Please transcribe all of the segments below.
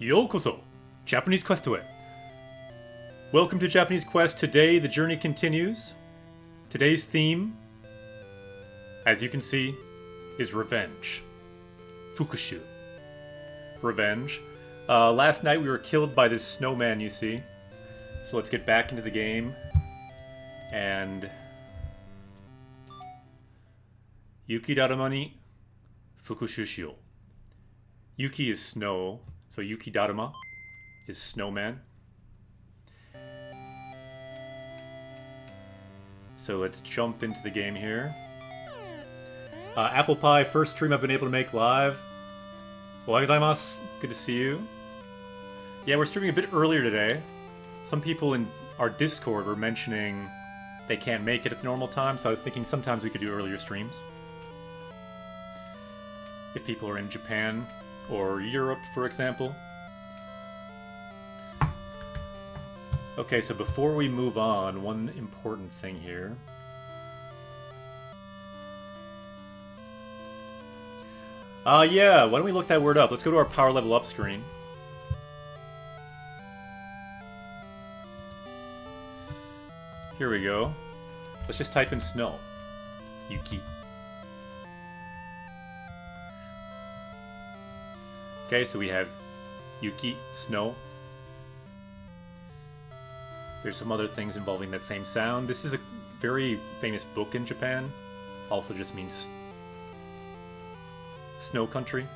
Yokoso! Japanese Quest to it. Welcome to Japanese Quest. Today the journey continues. Today's theme, as you can see, is revenge. Fukushuu. Revenge. Last night we were killed by this snowman you see. So let's get back into the game. And... Yuki Daruma ni fukushuu shio. Yuki is snow, so Yuki Daruma is snowman. So let's jump into the game here. Apple Pie, first stream I've been able to make live. Ohayou gozaimasu. Good to see you. Yeah, we're streaming a bit earlier today. Some people in our Discord were mentioning they can't make it at the normal time, so I was thinking sometimes we could do earlier streams. If people are in Japan or Europe, for example. Okay, so before we move on, one important thing here. Yeah, why don't we look that word up? Let's go to our power level up screen. Here we go. Let's just type in snow. Yuki. Okay, so we have Yuki, snow. There's some other things involving that same sound. This is a very famous book in Japan. Also just means snow country.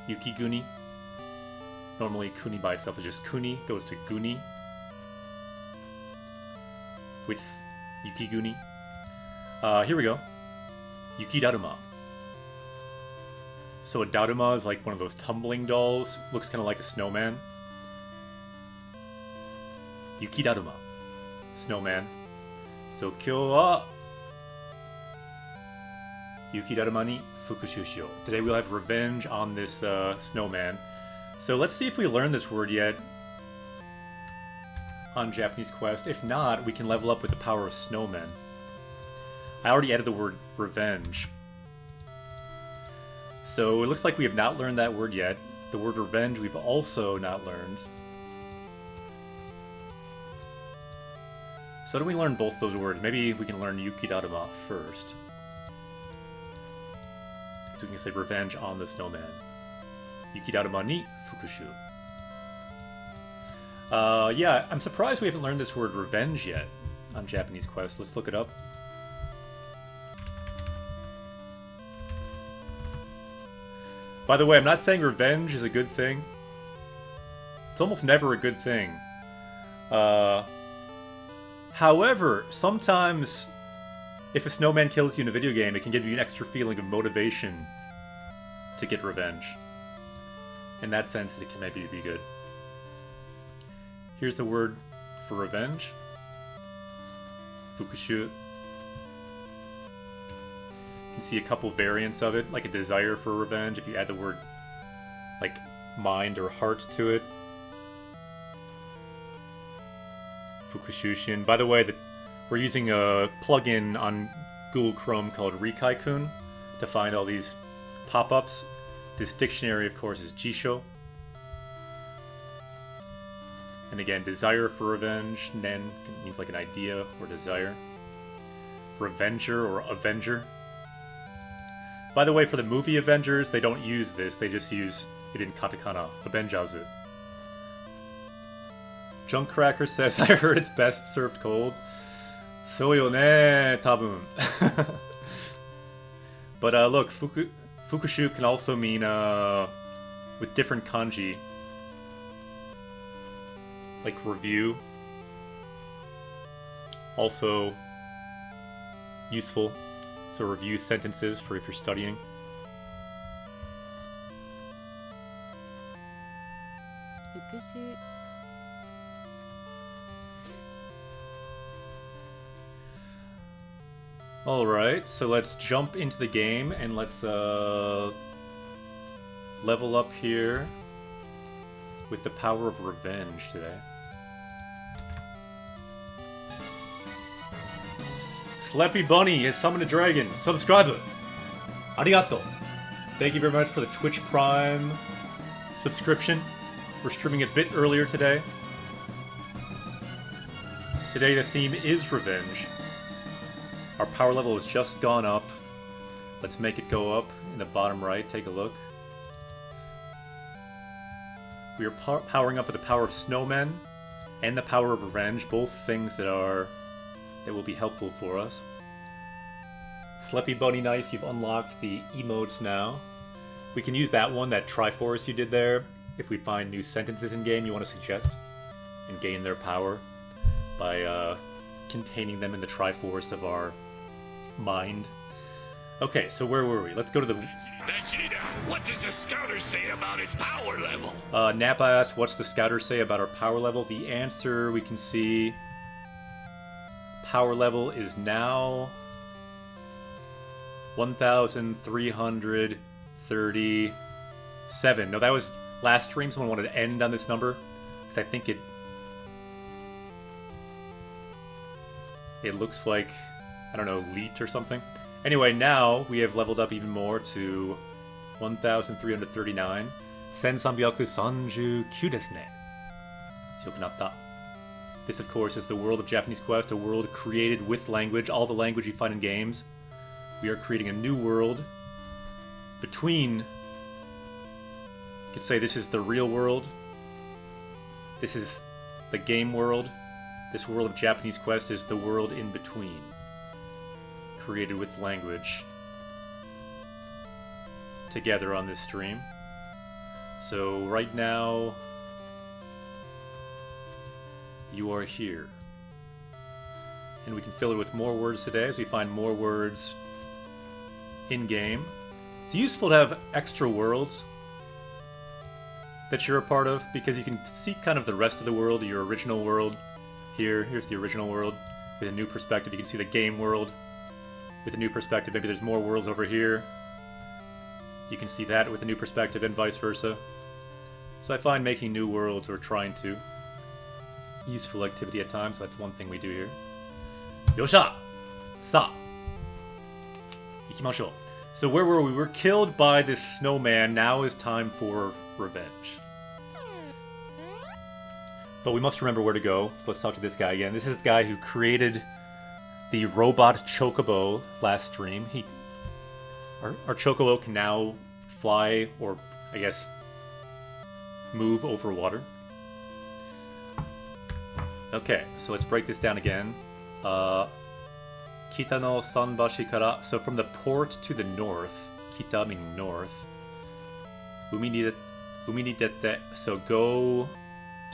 Yuki-guni. Normally kuni by itself is just kuni, goes to guni. With Yuki-guni. Here we go. Yuki Daruma. So a Daruma is like one of those tumbling dolls. Looks kind of like a snowman. Yuki Daruma. Snowman. So kyou wa Yuki Daruma ni fukushuu shio. Today we'll have revenge on this snowman. So let's see if we learn this word yet on Japanese Quest. If not, we can level up with the power of snowmen. I already added the word revenge. So it looks like we have not learned that word yet. The word revenge we've also not learned. So how do we learn both those words? Maybe we can learn Yuki Daruma first. So we can say revenge on the snowman. Yuki Daruma ni fukushuu. Yeah, I'm surprised we haven't learned this word revenge yet on Japanese Quest. Let's look it up. By the way, I'm not saying revenge is a good thing. It's almost never a good thing. However, sometimes if a snowman kills you in a video game, it can give you an extra feeling of motivation to get revenge. In that sense, it can maybe be good. Here's the word for revenge. Fukushuu. You can see a couple variants of it, like a desire for revenge, if you add the word, like, mind or heart to it. Fukushushin. By the way, we're using a plugin on Google Chrome called Rekai-kun to find all these pop-ups. This dictionary, of course, is Jisho. And again, desire for revenge. Nen means like an idea or desire. Revenger or avenger. By the way, for the movie Avengers, they don't use this. They just use it in katakana. Abenjazu. Junkcracker says, I heard it's best served cold. So yo ne, tabun. But look, fukushuu can also mean, with different kanji, like review. Also useful. So review sentences for if you're studying. Fukushuu. Alright, so let's jump into the game and let's level up here with the power of revenge today. Slappy Bunny has summoned a dragon. Subscriber. Arigato. Thank you very much for the Twitch Prime subscription. We're streaming a bit earlier today. Today the theme is revenge. Our power level has just gone up. Let's make it go up in the bottom right. Take a look. We are powering up with the power of snowmen and the power of revenge, both things that will be helpful for us. Sleepy Bunny Nice, you've unlocked the emotes now. We can use that one, that Triforce you did there, if we find new sentences in game you want to suggest and gain their power by containing them in the Triforce of our mind. Okay, so where were we? Let's go to the... Vegeta, what does the scouter say about his power level? Nappa asked, what's the scouter say about our power level? The answer we can see... Power level is now... 1,337. No, that was last stream. Someone wanted to end on this number. Because I think it looks like, I don't know, leet or something. Anyway, now we have leveled up even more to 1,339. 1339ですね。強くなった。This, of course, is the world of Japanese Quest, a world created with language, all the language you find in games. We are creating a new world between... You could say this is the real world. This is the game world. This world of Japanese Quest is the world in between. Created with language. Together on this stream. So right now... You are here. And we can fill it with more words today as we find more words in-game. It's useful to have extra worlds that you're a part of, because you can see kind of the rest of the world, your original world. Here's the original world with a new perspective. You can see the game world with a new perspective. Maybe there's more worlds over here. You can see that with a new perspective, and vice versa. So I find making new worlds, or trying to, useful activity at times. That's one thing we do here. Yosha! Sa! Ikimashou. So where were we? We were killed by this snowman. Now is time for revenge. But we must remember where to go. So let's talk to this guy again. This is the guy who created the robot Chocobo last stream. Our Chocobo can now fly, or I guess move over water. Okay, so let's break this down again. Kita no sanbashi kara. So from the port to the north. Kita meaning north. Umi ni dette. So go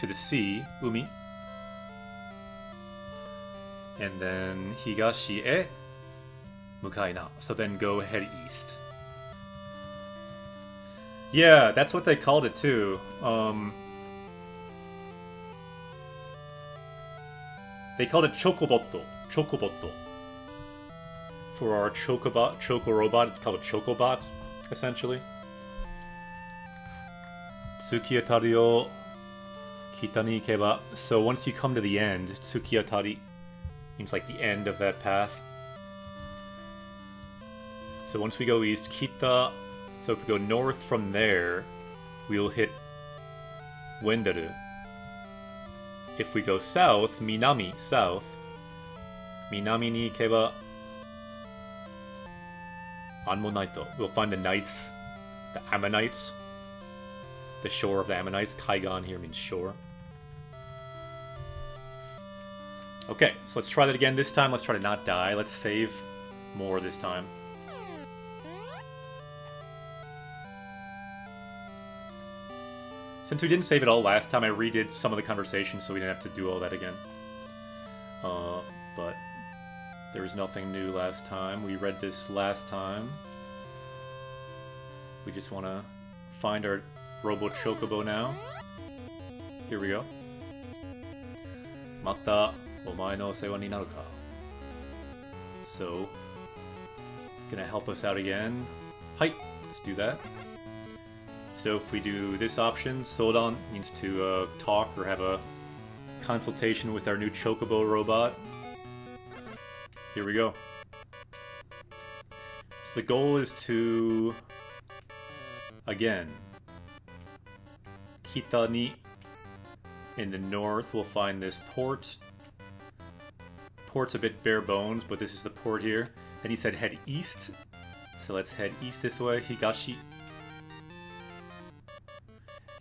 to the sea. Umi. And then higashi e mukai na. So then go head east. Yeah, that's what they called it too. They called it Chocobotto. Chocobotto. For our Choco robot, it's called a Chocobot, essentially. Tsukiatari o kita ni ikeba. So once you come to the end, Tsukiatari means like the end of that path. So once we go east, kita. So if we go north from there, we'll hit Wendaru. If we go south, Minami, south. Minami ni ikeba. Anmonaito. We'll find the knights, the Ammonites. The shore of the Ammonites. Kaigan here means shore. Okay, so let's try that again this time. Let's try to not die. Let's save more this time. Since we didn't save it all last time, I redid some of the conversations so we didn't have to do all that again. But there was nothing new last time. We read this last time. We just want to find our Robo Chocobo now. Here we go. Mata omae no sewa ni naru ka. So, gonna help us out again. Hi, let's do that. So if we do this option, Sodan means to talk or have a consultation with our new Chocobo robot. Here we go. So the goal is to, again, Kitani. In the north, we'll find this port. Port's a bit bare bones, but this is the port here. Then he said head east. So let's head east this way. Higashi.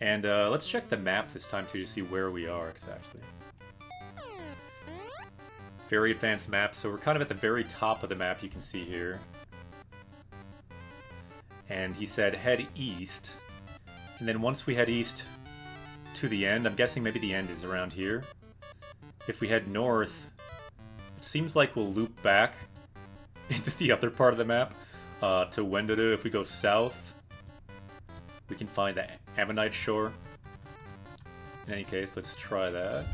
And let's check the map this time too to see where we are exactly. Very advanced map, so we're kind of at the very top of the map, you can see here. And he said head east. And then once we head east to the end, I'm guessing maybe the end is around here. If we head north, it seems like we'll loop back into the other part of the map to Wendoru. If we go south, we can find the Ammonite shore. In any case, let's try that.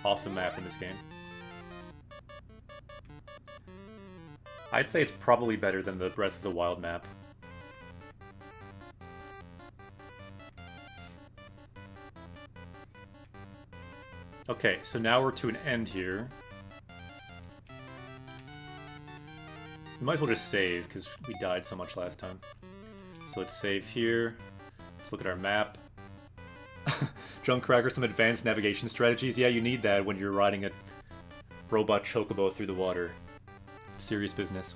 Awesome map in this game. I'd say it's probably better than the Breath of the Wild map. Okay, so now we're to an end here. We might as well just save, because we died so much last time. So let's save here. Let's look at our map. Junkcracker, some advanced navigation strategies. Yeah, you need that when you're riding a robot chocobo through the water. Serious business.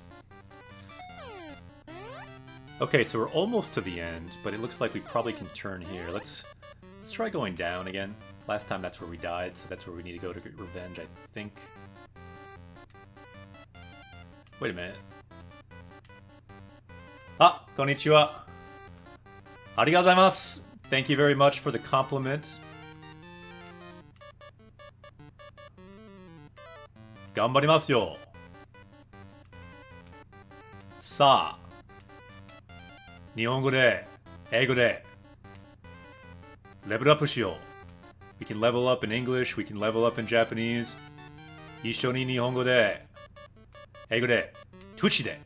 Okay, so we're almost to the end, but it looks like we probably can turn here. Let's try going down again. Last time that's where we died, so that's where we need to go to get revenge, I think. Wait a minute. Ah, konnichiwa. Arigatou gozaimasu. Thank you very much for the compliment. Ganbarimasu yo. Sa. Nihongo de, eigo de. Level up shiyou. We can level up in English, we can level up in Japanese. Issho ni Nihongo de, eigo de, Twitch de.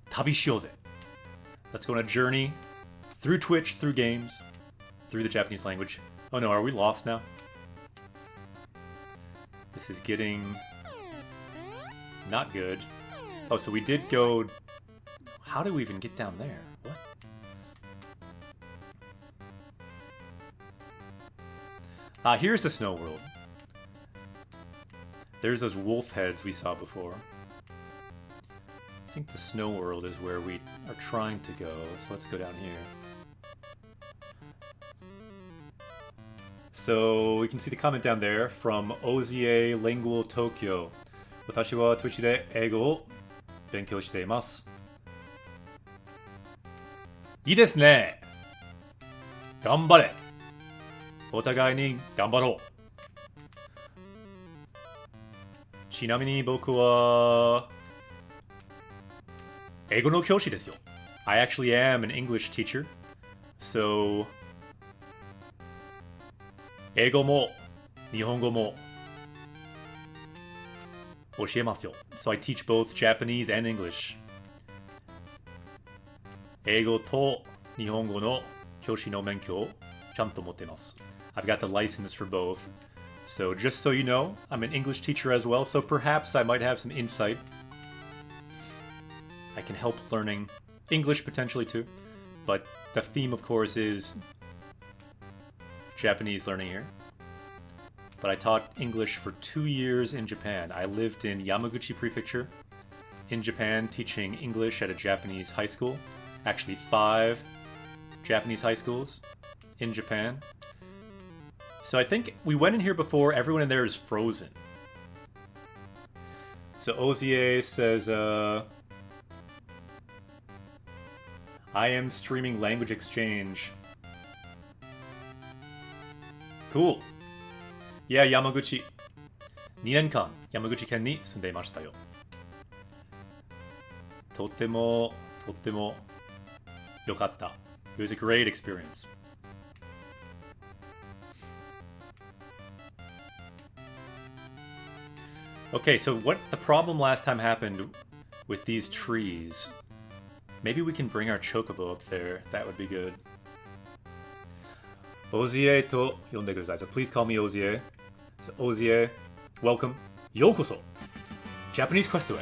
Tabi shiyou ze. Let's go on a journey through Twitch, through games, through the Japanese language. Oh no, are we lost now? This is getting not good. Oh, so we did go... How did we even get down there? What? Here's the snow world. There's those wolf heads we saw before. I think the snow world is where we are trying to go, so let's go down here. So we can see the comment down there from Ozie Lingual Tokyo. Watashi wa Twitch de eigo o benkyou shite imasu. Ii desu ne. Ganbare. Otagai ni ganbarou. Chinami ni boku wa eigo no kyoshi desu yo. I actually am an English teacher. So 英語も日本語も教えますよ。So I teach both Japanese and English. 英語と日本語の教師の免許をちゃんと持ってます。I've got the license for both. So just so you know, I'm an English teacher as well, so perhaps I might have some insight. I can help learning English potentially too. But the theme, of course, is Japanese learning here. But I taught English for 2 years in Japan. I lived in Yamaguchi Prefecture in Japan teaching English at a Japanese high school. Actually 5 Japanese high schools in Japan. So I think we went in here before. Everyone in there is frozen. So Ozie says, I am streaming language exchange. Cool. Yeah, Yamaguchi. 2年間山口県に住んでいましたよ。とっても良かった。It was a great experience. Okay, so what the problem last time happened with these trees. Maybe we can bring our chocobo up there. That would be good. Ozie と呼んでください. So please call me Ozie. So Ozie, welcome. Yokoso. Japanese Questへ.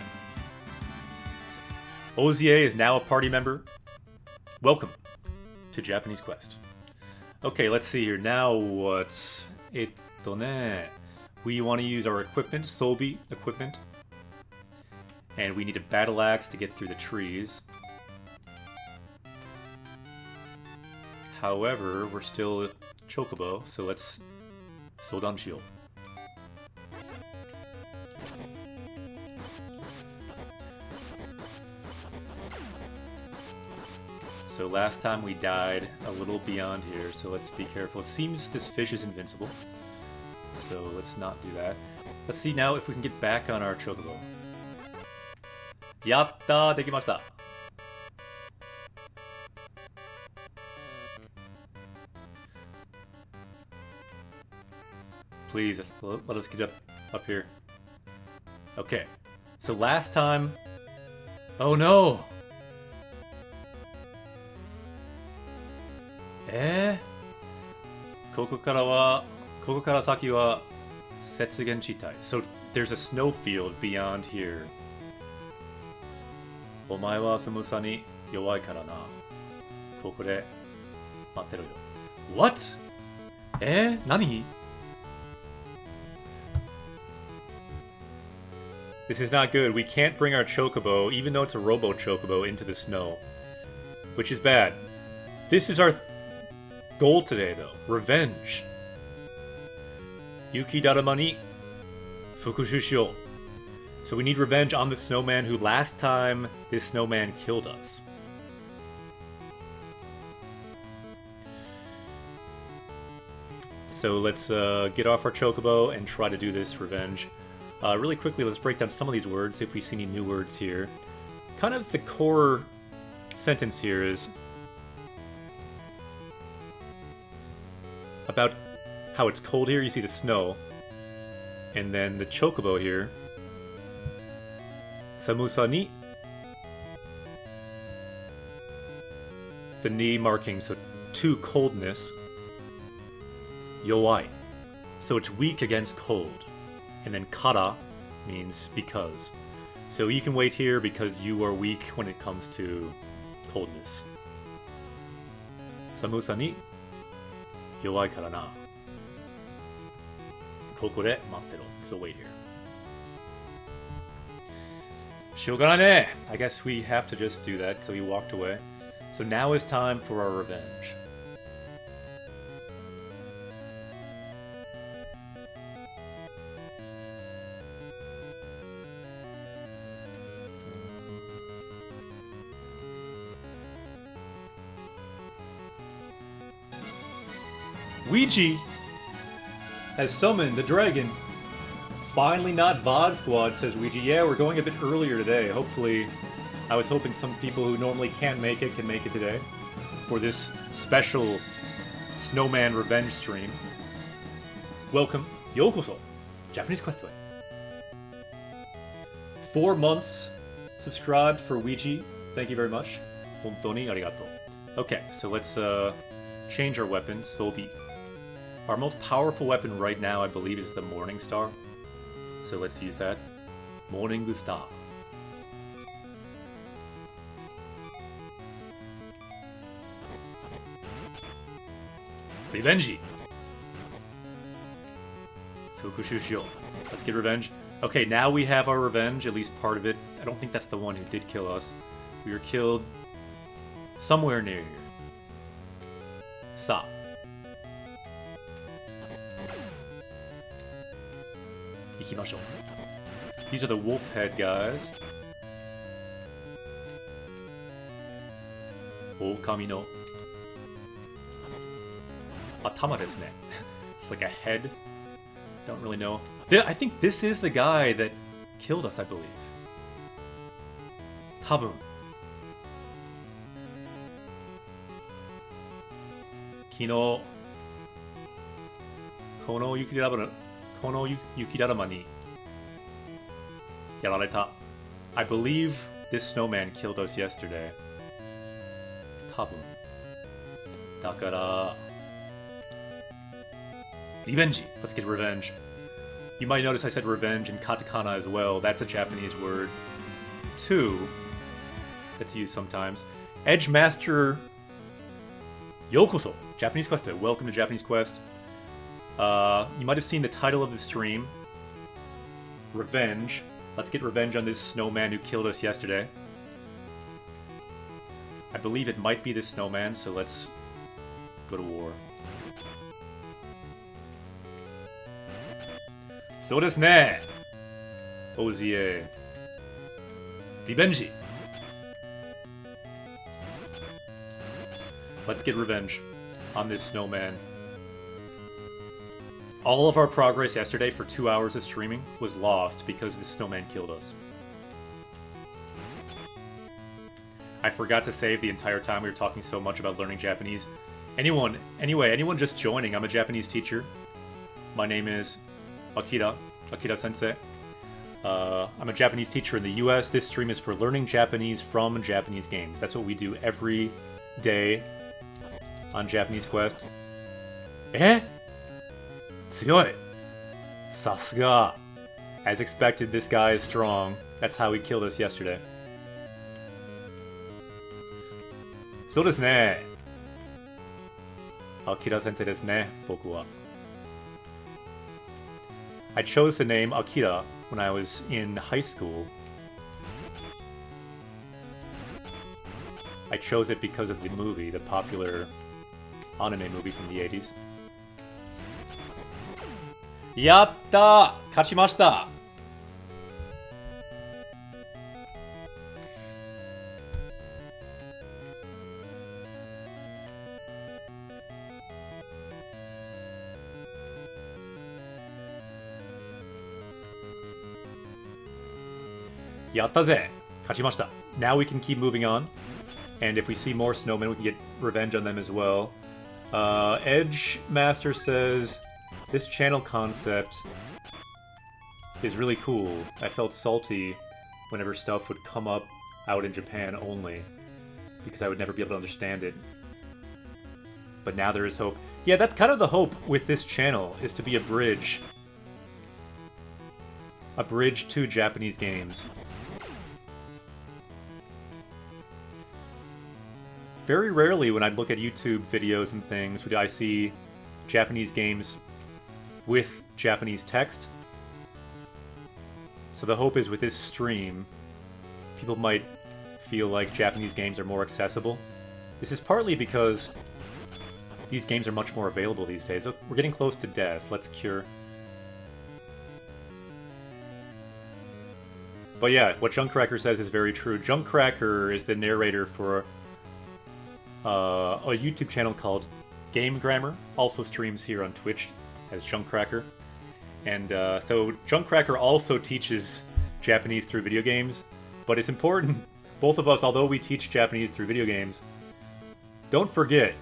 So, Ozie is now a party member. Welcome to Japanese Quest. Okay, let's see here. Now what? We want to use our equipment, Sobi equipment. And we need a battle axe to get through the trees. However, we're still Chocobo, so let's Sodan Shio. So last time we died a little beyond here, so let's be careful. It seems this fish is invincible, so let's not do that. Let's see now if we can get back on our Chocobo. Yatta! Dekimashita! Please, let us get up here. Okay, so last time... Oh no! ここから先は雪原地帯. So there's a snowfield beyond here. お前は寒さに弱いからな。ここで待ってろよ。What? 何? This is not good. We can't bring our Chocobo, even though it's a Robo Chocobo, into the snow. Which is bad. This is our goal today, though. Revenge. Yuki Darama ni fukushuu. So we need revenge on the snowman who last time this snowman killed us. So let's get off our Chocobo and try to do this revenge. Really quickly, let's break down some of these words, if we see any new words here. Kind of the core sentence here is about how it's cold here. You see the snow. And then the Chocobo here. Samusa ni. The ni marking, so to coldness. Yowai. So it's weak against cold. And then kara means because. So you can wait here because you are weak when it comes to coldness. Samusa ni yowai kara na. Koko de mattero. So wait here. Shogunai ne! I guess we have to just do that, so he walked away. So now is time for our revenge. Ouija has summoned the dragon. Finally not VOD Squad, says Ouija. Yeah, we're going a bit earlier today. Hopefully, I was hoping some people who normally can't make it can make it today for this special Snowman Revenge stream. Welcome, Yokoso, Japanese Quest. 4 months subscribed for Ouija. Thank you very much. Hontoni arigato. Okay, so let's change our weapon, Sobi. Our most powerful weapon right now, I believe, is the Morning Star. So let's use that. Morning Star. Revenge. Fukushuu. Let's get revenge. Okay, now we have our revenge, at least part of it. I don't think that's the one who did kill us. We were killed somewhere near here. Sa. Ikimashou. These are the wolf head guys. Okami no Atama desu ne. It's like a head. Don't really know. I think this is the guy that killed us, I believe. Tabun. Kino Kono yukidarama ni yarareta. I believe this snowman killed us yesterday. Tabun. Dakara. Revenge. Let's get revenge. You might notice I said revenge in katakana as well. That's a Japanese word, too, that's used sometimes. Edge Master Yokoso! Japanese Quest. Welcome to Japanese Quest. You might have seen the title of the stream. Revenge. Let's get revenge on this snowman who killed us yesterday. I believe it might be this snowman, so let's go to war. So desu ne! Ozie. Revenge! Let's get revenge on this snowman. All of our progress yesterday for 2 hours of streaming was lost because this snowman killed us. I forgot to save the entire time we were talking so much about learning Japanese. Anyone just joining, I'm a Japanese teacher. My name is Akira Sensei. I'm a Japanese teacher in the US. This stream is for learning Japanese from Japanese games. That's what we do every day on Japanese Quest. Eh? Tsuyoi! Sasuga! As expected, this guy is strong. That's how he killed us yesterday. So desu ne. Akira sensei desu ne, boku wa. I chose the name Akira when I was in high school. I chose it because of the movie, the popular anime movie from the 80s. Yatta! Kachimashita! Yatta ze! Kachimashita. Now we can keep moving on. And if we see more snowmen, we can get revenge on them as well. Edge Master says, this channel concept is really cool. I felt salty whenever stuff would come up out in Japan only, because I would never be able to understand it. But now there is hope. Yeah, that's kind of the hope with this channel, is to be a bridge. A bridge to Japanese games. Very rarely when I look at YouTube videos and things would I see Japanese games with Japanese text. So the hope is with this stream, people might feel like Japanese games are more accessible. This is partly because these games are much more available these days. Look, we're getting close to death. Let's cure. But yeah, what Junkcracker says is very true. Junkcracker is the narrator for a YouTube channel called Game Grammar, also streams here on Twitch as Junkcracker. And so Junkcracker also teaches Japanese through video games, but it's important, both of us, although we teach Japanese through video games, don't forget,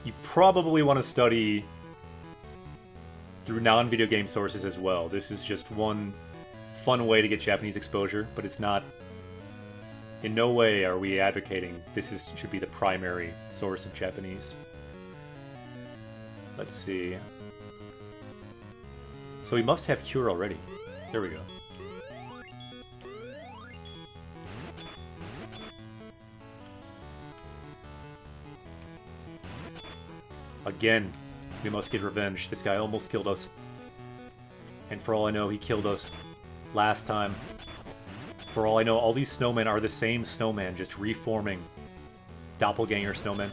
you probably want to study through non-video game sources as well. This is just one fun way to get Japanese exposure, but it's not... In no way are we advocating this should be the primary source of Japanese. Let's see. So we must have cure already. There we go. Again, we must get revenge. This guy almost killed us. And for all I know, he killed us last time. For all I know, all these snowmen are the same snowman, just reforming. Doppelganger snowmen.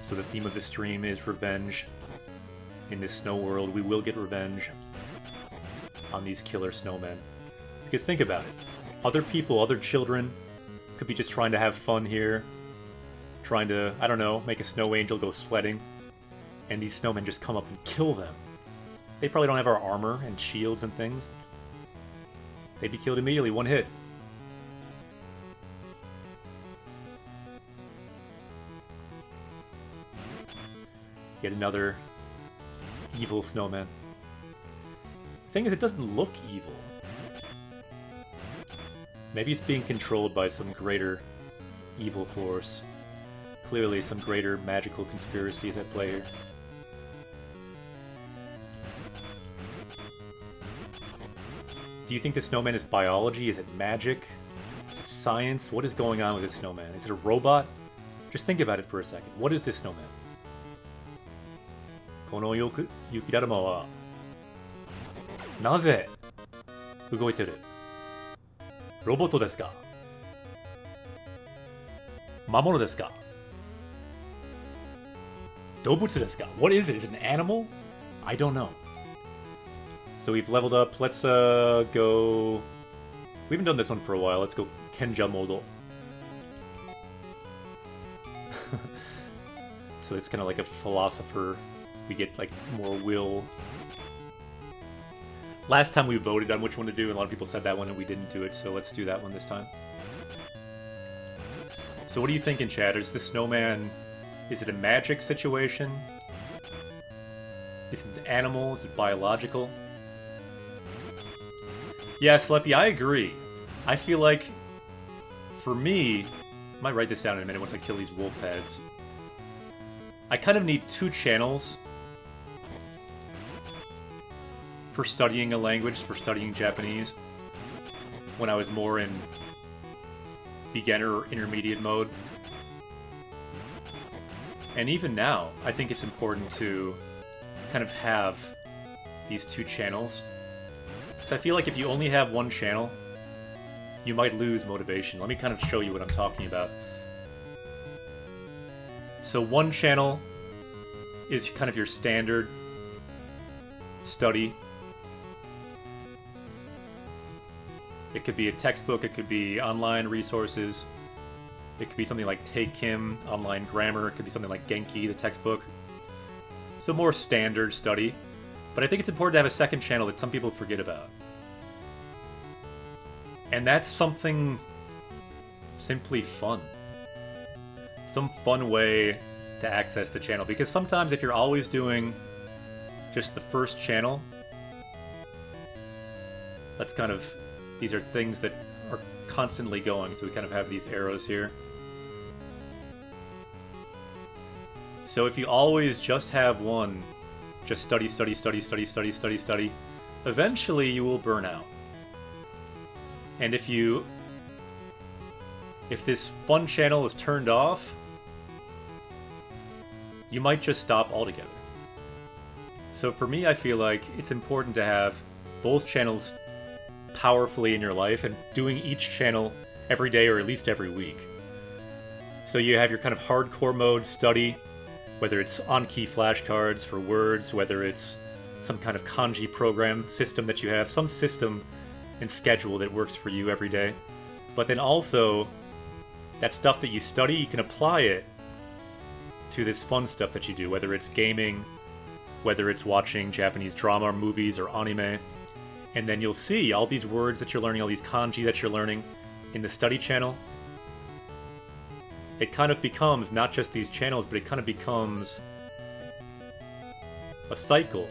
So the theme of the stream is revenge. In this snow world, we will get revenge on these killer snowmen. Because think about it. Other people, other children, could be just trying to have fun here. Trying to, I don't know, make a snow angel go sledding. And these snowmen just come up and kill them. They probably don't have our armor and shields and things. They'd be killed immediately, one hit. Yet another evil snowman. The thing is, it doesn't look evil. Maybe it's being controlled by some greater evil force. Clearly some greater magical conspiracy is at play here. Do you think the snowman is biology? Is it magic? Is it science? What is going on with this snowman? Is it a robot? Just think about it for a second. What is this snowman? この雪だるまはなぜ動いてる？ロボットですか？魔物ですか？動物ですか？ What is it? Is it an animal? I don't know. So we've leveled up. Let's go... We haven't done this one for a while. Let's go Kenja Model. So it's kind of like a philosopher. We get like more will. Last time we voted on which one to do, and a lot of people said that one and we didn't do it, so let's do that one this time. So what do you think in chat? Is the snowman... Is it a magic situation? Is it an animal? Is it biological? Yeah, Sleppy, I agree. I feel like, for me... I might write this down in a minute once I kill these wolf heads. I kind of need 2 channels for studying a language, for studying Japanese, when I was more in beginner or intermediate mode. And even now, I think it's important to kind of have these 2 channels. So I feel like if you only have 1 channel, you might lose motivation. Let me kind of show you what I'm talking about. So 1 channel is kind of your standard study. It could be a textbook, it could be online resources, it could be something like Take Kim, online grammar, it could be something like Genki, the textbook. So more standard study. But I think it's important to have a 2nd channel that some people forget about. And that's something simply fun. Some fun way to access the channel. Because sometimes if you're always doing just the 1st channel, that's kind of... These are things that are constantly going, so we kind of have these arrows here. So if you always just have one, just study, study, study, study, study, study, study, eventually you will burn out. And if this fun channel is turned off, you might just stop altogether. So for me, I feel like it's important to have both channels powerfully in your life and doing each channel every day or at least every week. So you have your kind of hardcore mode study, whether it's on-key flashcards for words, whether it's some kind of kanji program system that you have, some system and schedule that works for you every day. But then also, that stuff that you study, you can apply it to this fun stuff that you do, whether it's gaming, whether it's watching Japanese drama or movies or anime. And then you'll see all these words that you're learning, all these kanji that you're learning in the study channel. It kind of becomes not just these channels, but it kind of becomes a cycle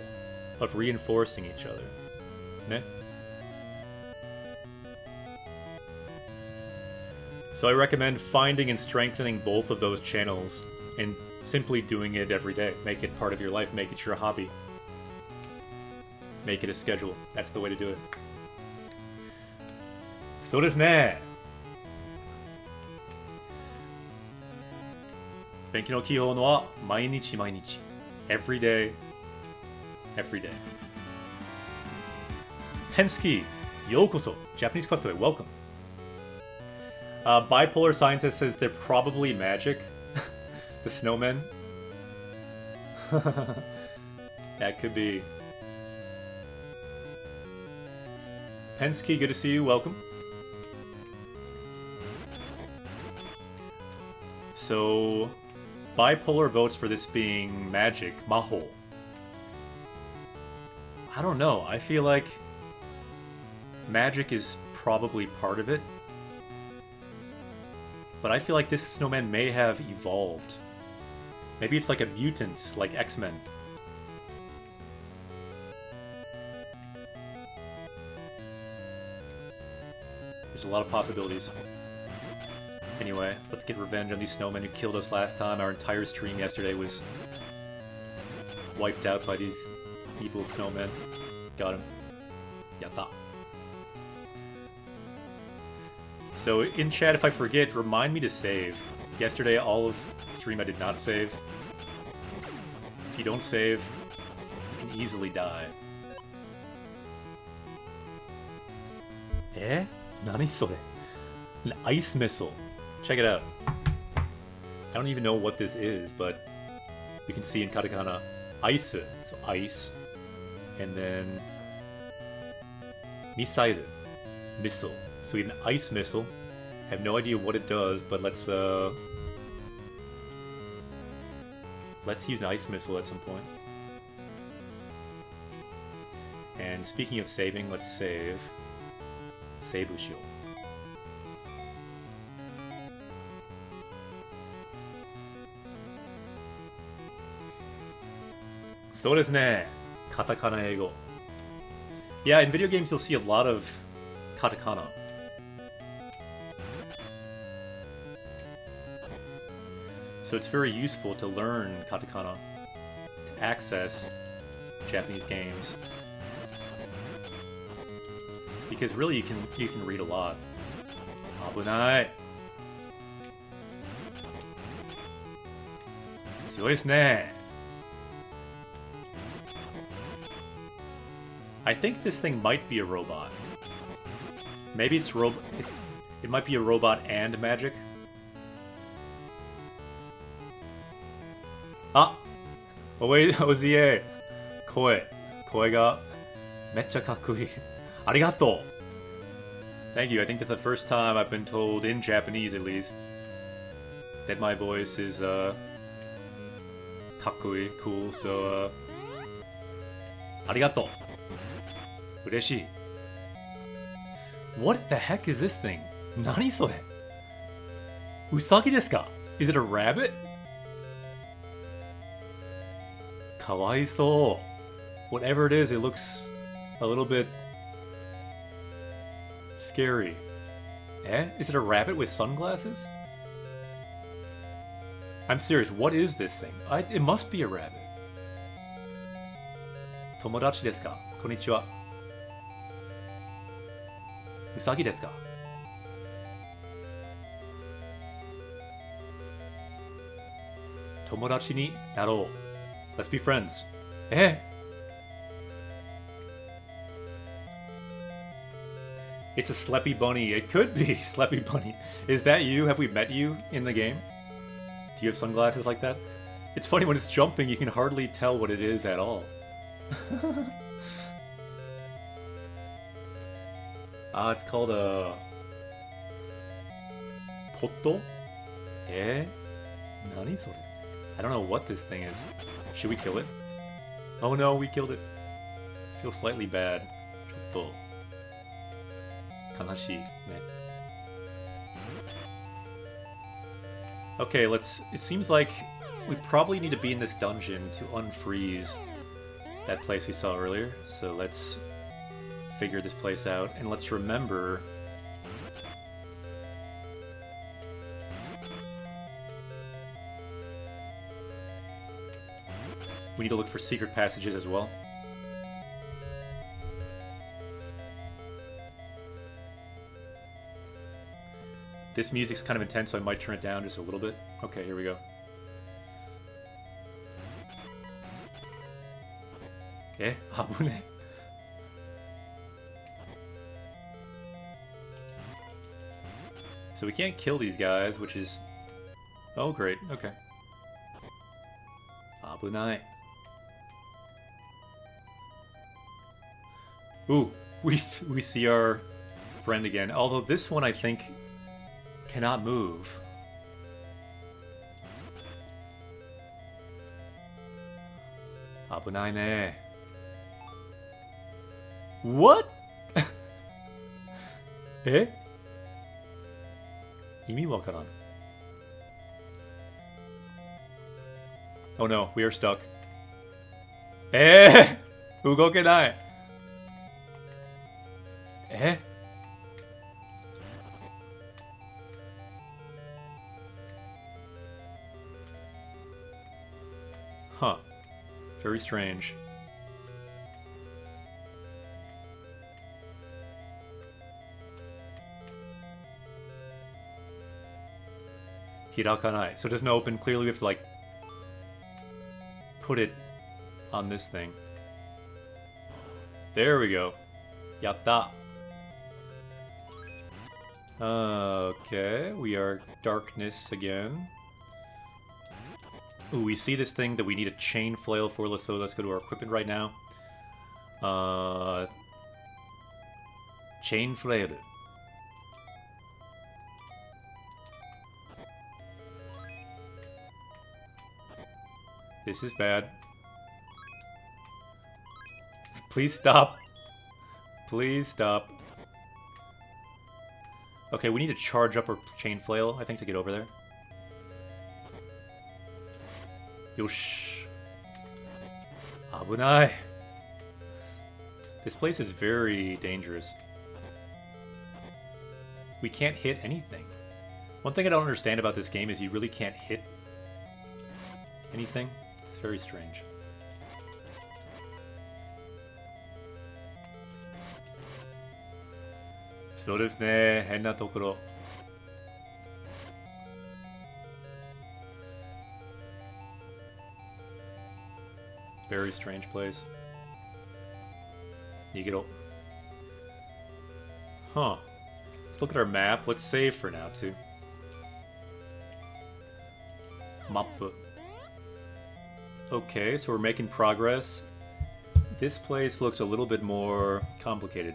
of reinforcing each other. Ne? So I recommend finding and strengthening both of those channels and simply doing it every day. Make it part of your life, make it your hobby. Make it a schedule. That's the way to do it. そうですね。勉強の基本は毎日毎日。Every day. Every day. Henski, ようこそ. Japanese quest away. Welcome. Bipolar scientist says they're probably magic. The snowmen. That could be. Pensky, good to see you. Welcome. So, bipolar votes for this being magic, maho. I don't know. I feel like magic is probably part of it. But I feel like this snowman may have evolved. Maybe it's like a mutant, like X-Men. There's a lot of possibilities. Anyway, let's get revenge on these snowmen who killed us last time. Our entire stream yesterday was wiped out by these evil snowmen. Got him. Yatta. So in chat, if I forget, remind me to save. Yesterday, all of stream I did not save. If you don't save, you can easily die. Eh? Nani sore? An ice missile. Check it out. I don't even know what this is, but you can see in katakana, ice, so ice, and then missile, missile. So we have an ice missile. I have no idea what it does, but let's use an ice missile at some point. And speaking of saving, let's save. Seibusho. So desu ne. Katakana eigo. Yeah, in video games you'll see a lot of katakana. So it's very useful to learn katakana to access Japanese games. Because really you can read a lot. Abunai. Sugoi desu ne. I think this thing might be a robot. Maybe it's it might be a robot and magic. Ah! Ozie! Koe. Koe ga meccha kakkoi. Arigato! Thank you. I think that's the first time I've been told, in Japanese at least, that my voice is, kakkoi, cool, so, arigato! Ureshi. What the heck is this thing? Nani sore? Usagi desu ka? Is it a rabbit? Kawaisou. Whatever it is, it looks a little bit scary. Eh? Is it a rabbit with sunglasses? I'm serious, what is this thing? It must be a rabbit. Tomodachi desu ka? Konnichiwa. Usagi desu ka? Tomodachi ni narou. Let's be friends. Eh? It's a Sleppy Bunny. It could be Sleppy Bunny. Is that you? Have we met you in the game? Do you have sunglasses like that? It's funny, when it's jumping, you can hardly tell what it is at all. It's called a... Potto? Eh? Nani sore? I don't know what this thing is. Should we kill it? Oh no, we killed it. I feel slightly bad. Chotto. Kanashii. Okay, let's... It seems like we probably need to be in this dungeon to unfreeze that place we saw earlier. So let's figure this place out. And let's remember... we need to look for secret passages as well. This music's kind of intense, so I might turn it down just a little bit. Okay, here we go. Okay, Abune. So we can't kill these guys, which is... oh, great, okay. Abunai. Ooh, we see our friend again. Although this one, I think, cannot move. Abunai ne. What? Eh? Imi wakaran. Oh no, we are stuck. Eh! Ugokenai! Eh? Huh. Very strange. Hirakanai. So it doesn't open. Clearly we have to, like, put it on this thing. There we go. Yatta. Okay, we are darkness again. Ooh, we see this thing that we need a chain flail for, so let's go to our equipment right now. Chain flail. This is bad. Please stop. Please stop. Okay, we need to charge up our chain flail, I think, to get over there. Yosh. Abunai. This place is very dangerous. We can't hit anything. One thing I don't understand about this game is you really can't hit anything. It's very strange. So desu ne, henna tokoro. Very strange place. Nigiro. Huh. Let's look at our map. Let's save for now, too. Map. Okay, so we're making progress. This place looks a little bit more complicated.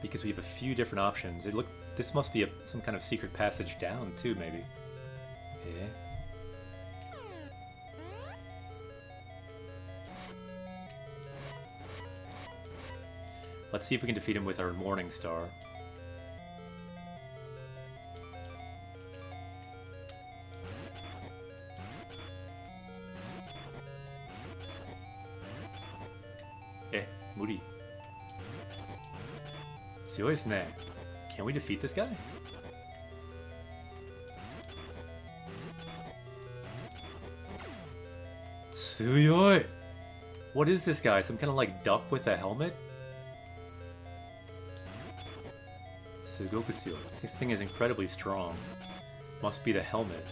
Because we have a few different options. This must be some kind of secret passage down, too, maybe. Yeah. Let's see if we can defeat him with our Morning Star. Muri. 強いですね. Can we defeat this guy? Tsuyoi! What is this guy? Some kind of like duck with a helmet? Sugoku tsuyoi. This thing is incredibly strong. Must be the helmet.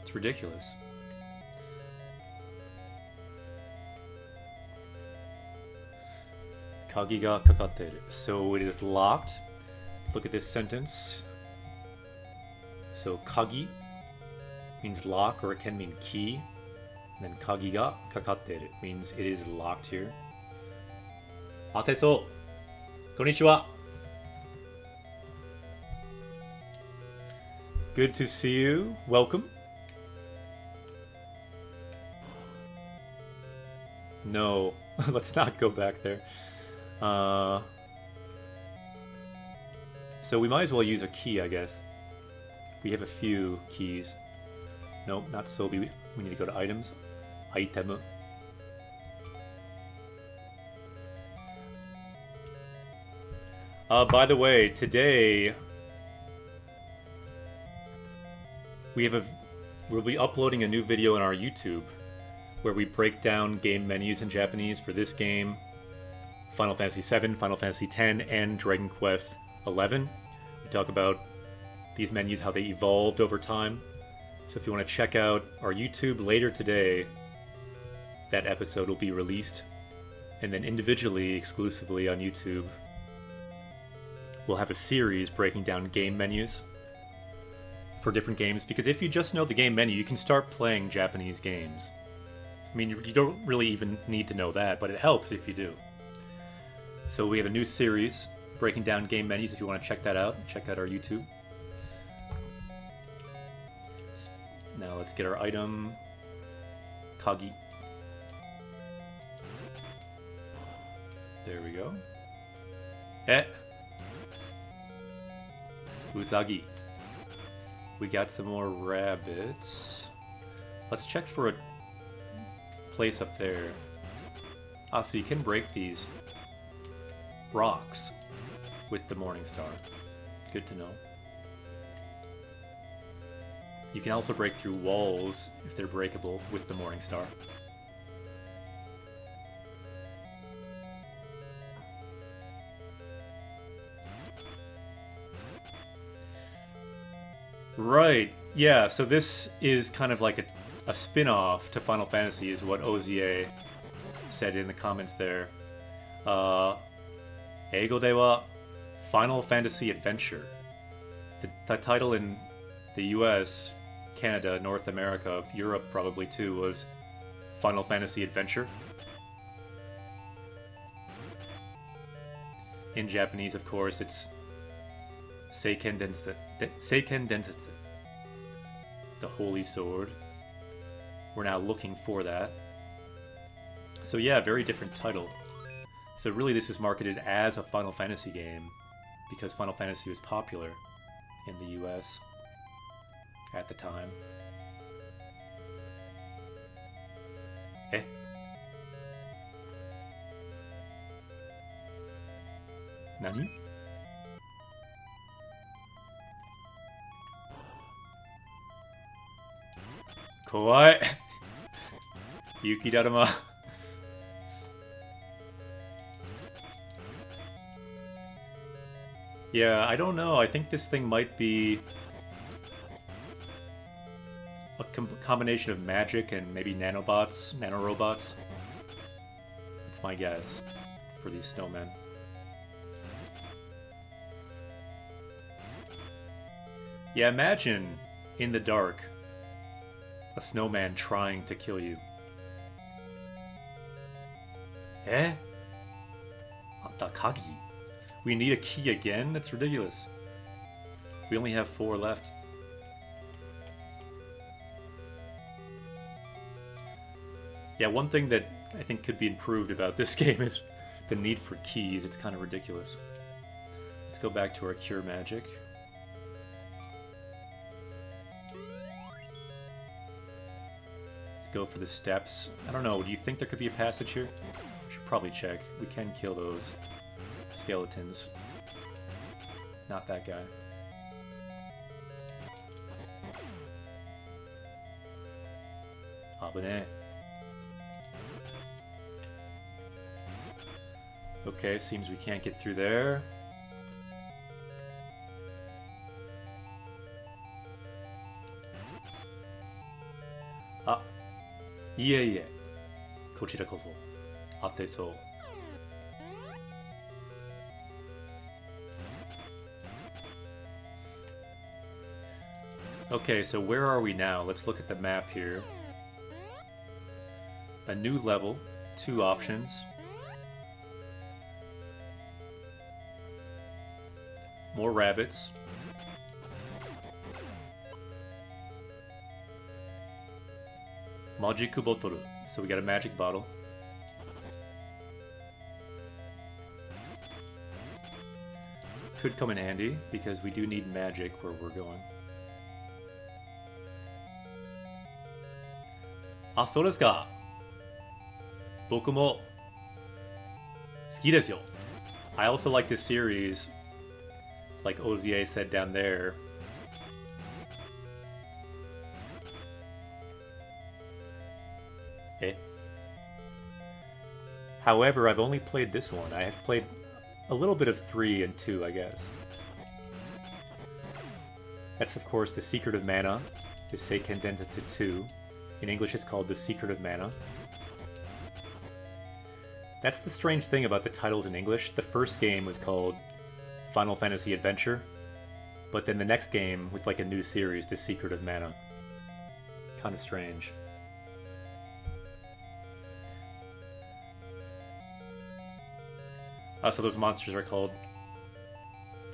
It's ridiculous. Kagi ga kakatteru. So it is locked. Look at this sentence. So kagi means lock, or it can mean key. And then kagi ga kakatteru means it is locked here. Ateso! Konnichiwa! Good to see you. Welcome. No, let's not go back there. So we might as well use a key, I guess. We have a few keys. Nope, not Sobi. We need to go to items. Item. By the way, today we'll be uploading a new video on our YouTube where we break down game menus in Japanese for this game, Final Fantasy VII, Final Fantasy X, and Dragon Quest XI. We talk about these menus, how they evolved over time. So if you want to check out our YouTube later today, that episode will be released. And then individually, exclusively on YouTube, we'll have a series breaking down game menus for different games. Because if you just know the game menu, you can start playing Japanese games. I mean, you don't really even need to know that, but it helps if you do. So we have a new series breaking down game menus. If you want to check that out, check out our YouTube. Now let's get our item. Kagi. There we go. Usagi. We got some more rabbits. Let's check for a place up there. Ah, so you can break these rocks with the Morning Star. Good to know. You can also break through walls if they're breakable with the Morning Star. Right, yeah, so this is kind of like a spin-off to Final Fantasy, is what Ozier said in the comments there. Eigo de wa Final Fantasy Adventure. The title in the US, Canada, North America, Europe probably too, was Final Fantasy Adventure. In Japanese, of course, it's Seiken Densetsu. The Holy Sword. We're now looking for that. So yeah, very different title. So really this is marketed as a Final Fantasy game because Final Fantasy was popular in the US at the time. Eh? Nani? Kowai! Yuki Daruma. Yeah, I don't know. I think this thing might be a combination of magic and maybe nanorobots. It's my guess for these snowmen. Yeah, imagine in the dark a snowman trying to kill you. Eh? Anta kagi? We need a key again? That's ridiculous. We only have 4 left. Yeah, one thing that I think could be improved about this game is the need for keys. It's kind of ridiculous. Let's go back to our cure magic. Let's go for the steps. I don't know, do you think there could be a passage here? We should probably check. We can kill those skeletons. Not that guy. Abune. Okay, seems we can't get through there. Ah. Iie. Kochira koso. Atte sou. Okay, so where are we now? Let's look at the map here. A new level, 2 options. More rabbits. Majiku Botoru. So we got a magic bottle. Could come in handy, because we do need magic where we're going. Ah, so desu ka? Boku mo suki desu yo. I also like this series, like Ozier said down there. Eh? However, I've only played this one. I have played a little bit of 3 and 2, I guess. That's of course The Secret of Mana, the Seiken Densetsu 2. In English it's called The Secret of Mana. That's the strange thing about the titles in English. The first game was called Final Fantasy Adventure, but then the next game was like a new series, The Secret of Mana. Kind of strange. So those monsters are called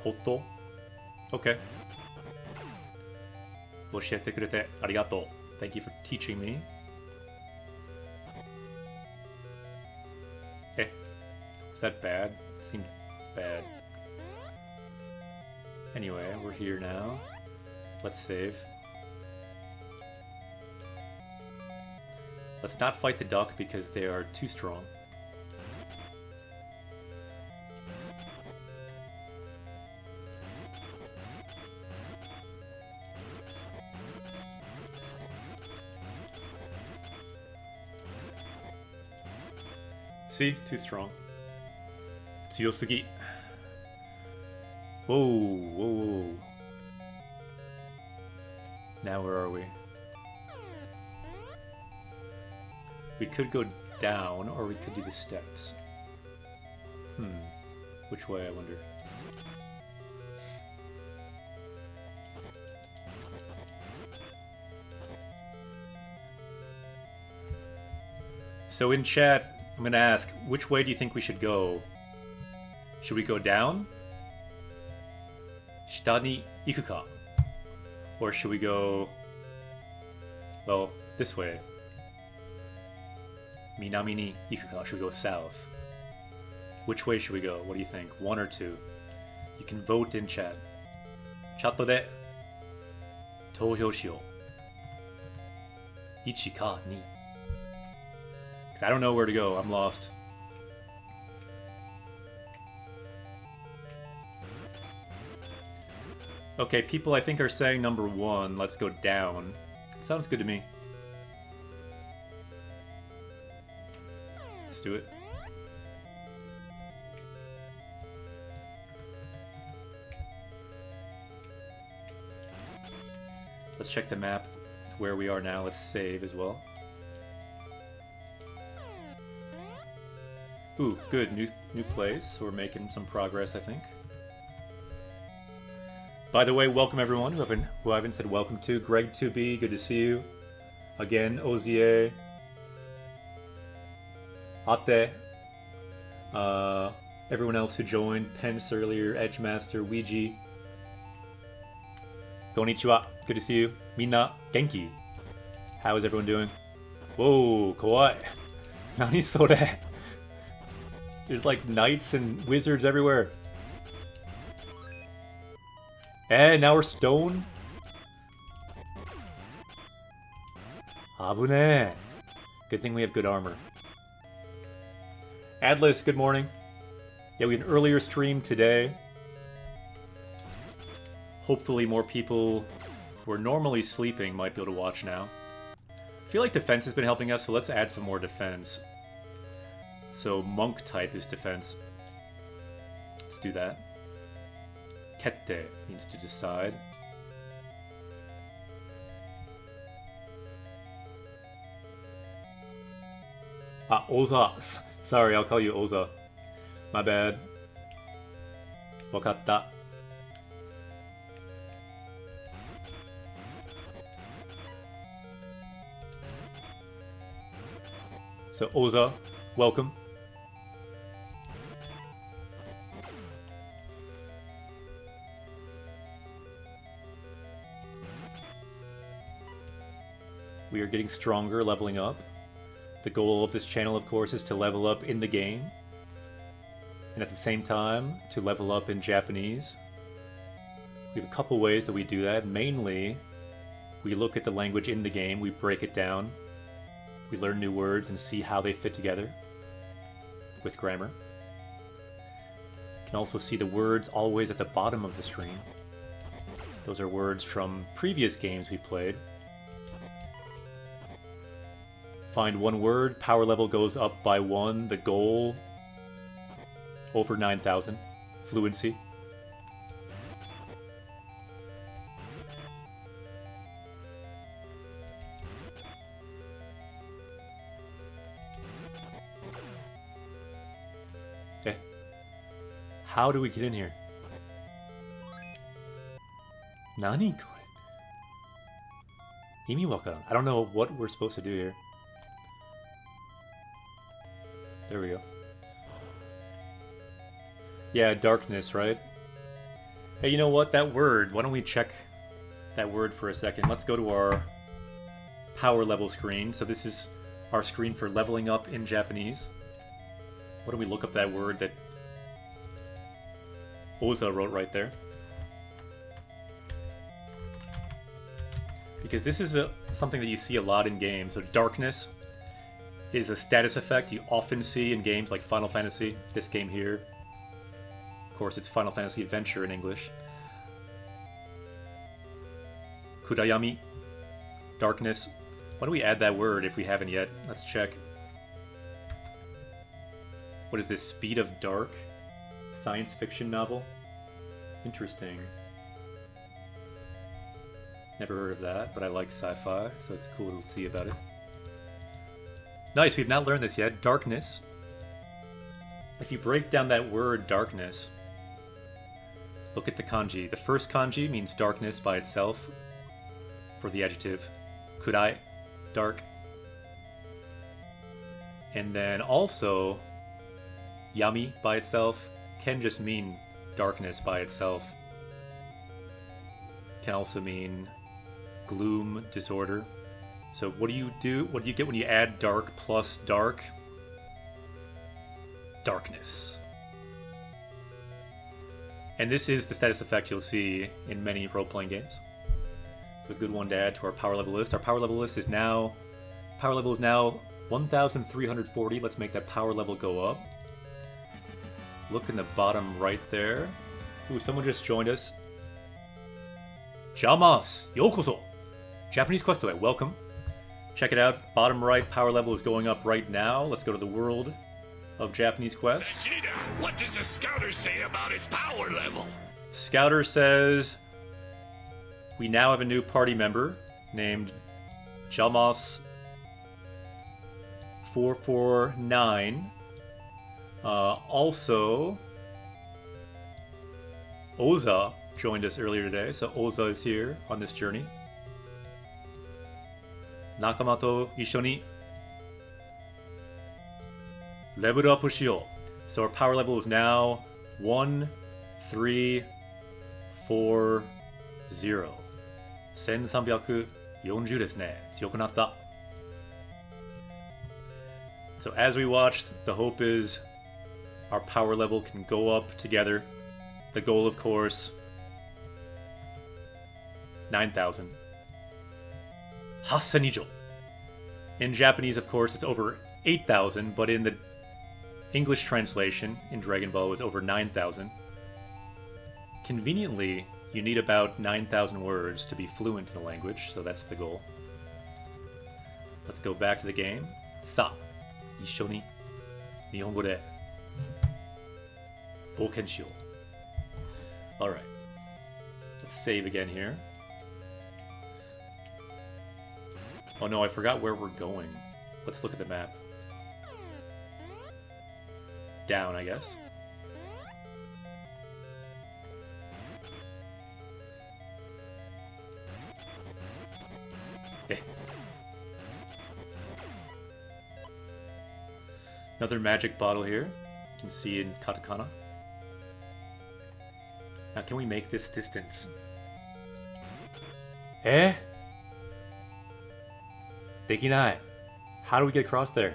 Poto? Okay. 教えてくれてありがとう. Thank you for teaching me. Eh? Was that bad? It seemed bad. Anyway, we're here now. Let's save. Let's not fight the duck because they are too strong. See? Too strong. Tsuyosugi. Whoa, whoa. Now where are we? We could go down, or we could do the steps. Which way, I wonder? So in chat, I'm gonna ask, which way do you think we should go? Should we go down? Shita ni iku ka? Or should we go, well, this way? Minami ni iku ka? Should we go south? Which way should we go? What do you think? 1 or 2? You can vote in chat. Chatto de touhyo shiyou. 1か2. I don't know where to go. I'm lost. Okay, people I think are saying number 1. Let's go down. Sounds good to me. Let's do it. Let's check the map where we are now. Let's save as well. Ooh, good. New place. We're making some progress, I think. By the way, welcome everyone who I haven't said welcome to. Greg 2B, good to see you. Again, Ozier. Ate. Everyone else who joined. Pence earlier, Edgemaster, Ouija. Konnichiwa. Good to see you. Minna, genki. How is everyone doing? Whoa, kawaii. Nani sore? There's like knights and wizards everywhere. And now we're stone. Abune. Good thing we have good armor. Atlas, good morning. Yeah, we had an earlier stream today. Hopefully more people who are normally sleeping might be able to watch now. I feel like defense has been helping us, so let's add some more defense. So monk type is defense. Let's do that. Kette means to decide. Ah, Oza. Sorry, I'll call you Oza. My bad. Wakatta. So Oza, welcome. We are getting stronger, leveling up. The goal of this channel, of course, is to level up in the game. And at the same time, to level up in Japanese. We have a couple ways that we do that. Mainly, we look at the language in the game, we break it down. We learn new words and see how they fit together with grammar. You can also see the words always at the bottom of the screen. Those are words from previous games we played. Find one word, power level goes up by 1. The goal, over 9,000. Fluency. Okay. How do we get in here? Nani kore? Imi wakaran. I don't know what we're supposed to do here. There we go. Yeah, darkness, right? Hey, you know what? That word, why don't we check that word for a second? Let's go to our power level screen. So this is our screen for leveling up in Japanese. Why don't we look up that word that Oza wrote right there? Because this is something that you see a lot in games. So darkness is a status effect you often see in games like Final Fantasy, this game here. Of course, it's Final Fantasy Adventure in English. Kudayami, darkness. Why don't we add that word if we haven't yet? Let's check. What is this? Speed of Dark? Science fiction novel? Interesting. Never heard of that, but I like sci-fi, so it's cool to see about it. Nice, we've not learned this yet. Darkness. If you break down that word, darkness, look at the kanji. The first kanji means darkness by itself for the adjective kurai, dark. And then also, yami by itself can just mean darkness by itself. Can also mean gloom, disorder. So what do you do? What do you get when you add dark plus dark? Darkness. And this is the status effect you'll see in many role-playing games. It's a good one to add to our power level list. Our power level list is now... Power level is now 1,340. Let's make that power level go up. Look in the bottom right there. Ooh, someone just joined us. Jamas! Yokoso! Japanese Quest Away, welcome. Check it out. Bottom right, power level is going up right now. Let's go to the world of Japanese Quest. Vegeta, what does the scouter say about his power level? Scouter says we now have a new party member named Jalmas 449. Also, Oza joined us earlier today, so Oza is here on this journey. Nakama to ishou ni level up shiyou. So our power level is now 1340. 1340ですね。強くなった。So as we watch, the hope is our power level can go up together. The goal, of course, 9,000. 8,000 以上. In Japanese, of course, it's over 8,000, but in the English translation in Dragon Ball is over 9,000. Conveniently, you need about 9,000 words to be fluent in the language, so that's the goal. Let's go back to the game. Sa, ishou ni Nihongo de bouken shiyou. Alright. Let's save again here. Oh no, I forgot where we're going. Let's look at the map. Down, I guess. Another magic bottle here. You can see in katakana. Now, can we make this distance? Eh? できない. How do we get across there?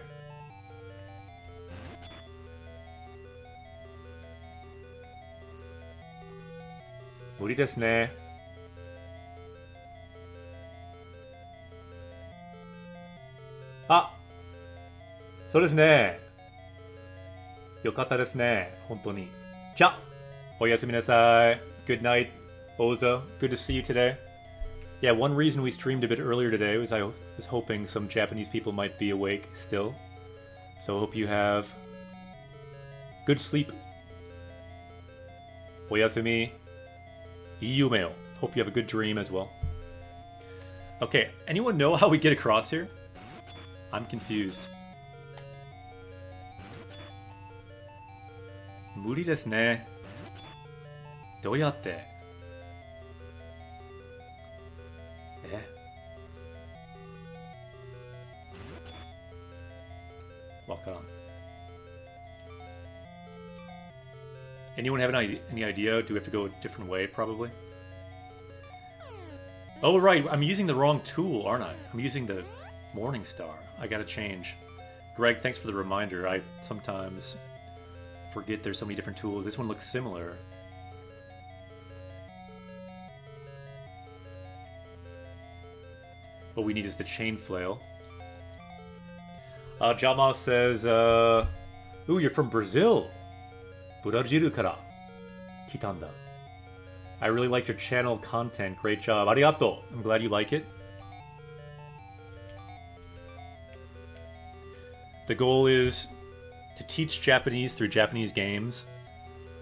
무리ですね. Ah! そうですね. よかったですね. 本当に. じゃ、おやすみなさい. Good night, Oza. Good to see you today. Yeah, one reason we streamed a bit earlier today was I was hoping some Japanese people might be awake still. So I hope you have good sleep. Oyasumi. Ii yume o. Hope you have a good dream as well. Okay, anyone know how we get across here? I'm confused. 無理ですね。どうやって？わからん。Anyone have any idea? Do we have to go a different way, probably? Oh, right. I'm using the wrong tool, aren't I? I'm using the Morning Star. I gotta change. Greg, thanks for the reminder. I sometimes forget there's so many different tools. This one looks similar. What we need is the chain flail. Jama says, ooh, you're from Brazil. Burajiru kara kitanda. I really like your channel content. Great job. Arigato. I'm glad you like it. The goal is to teach Japanese through Japanese games.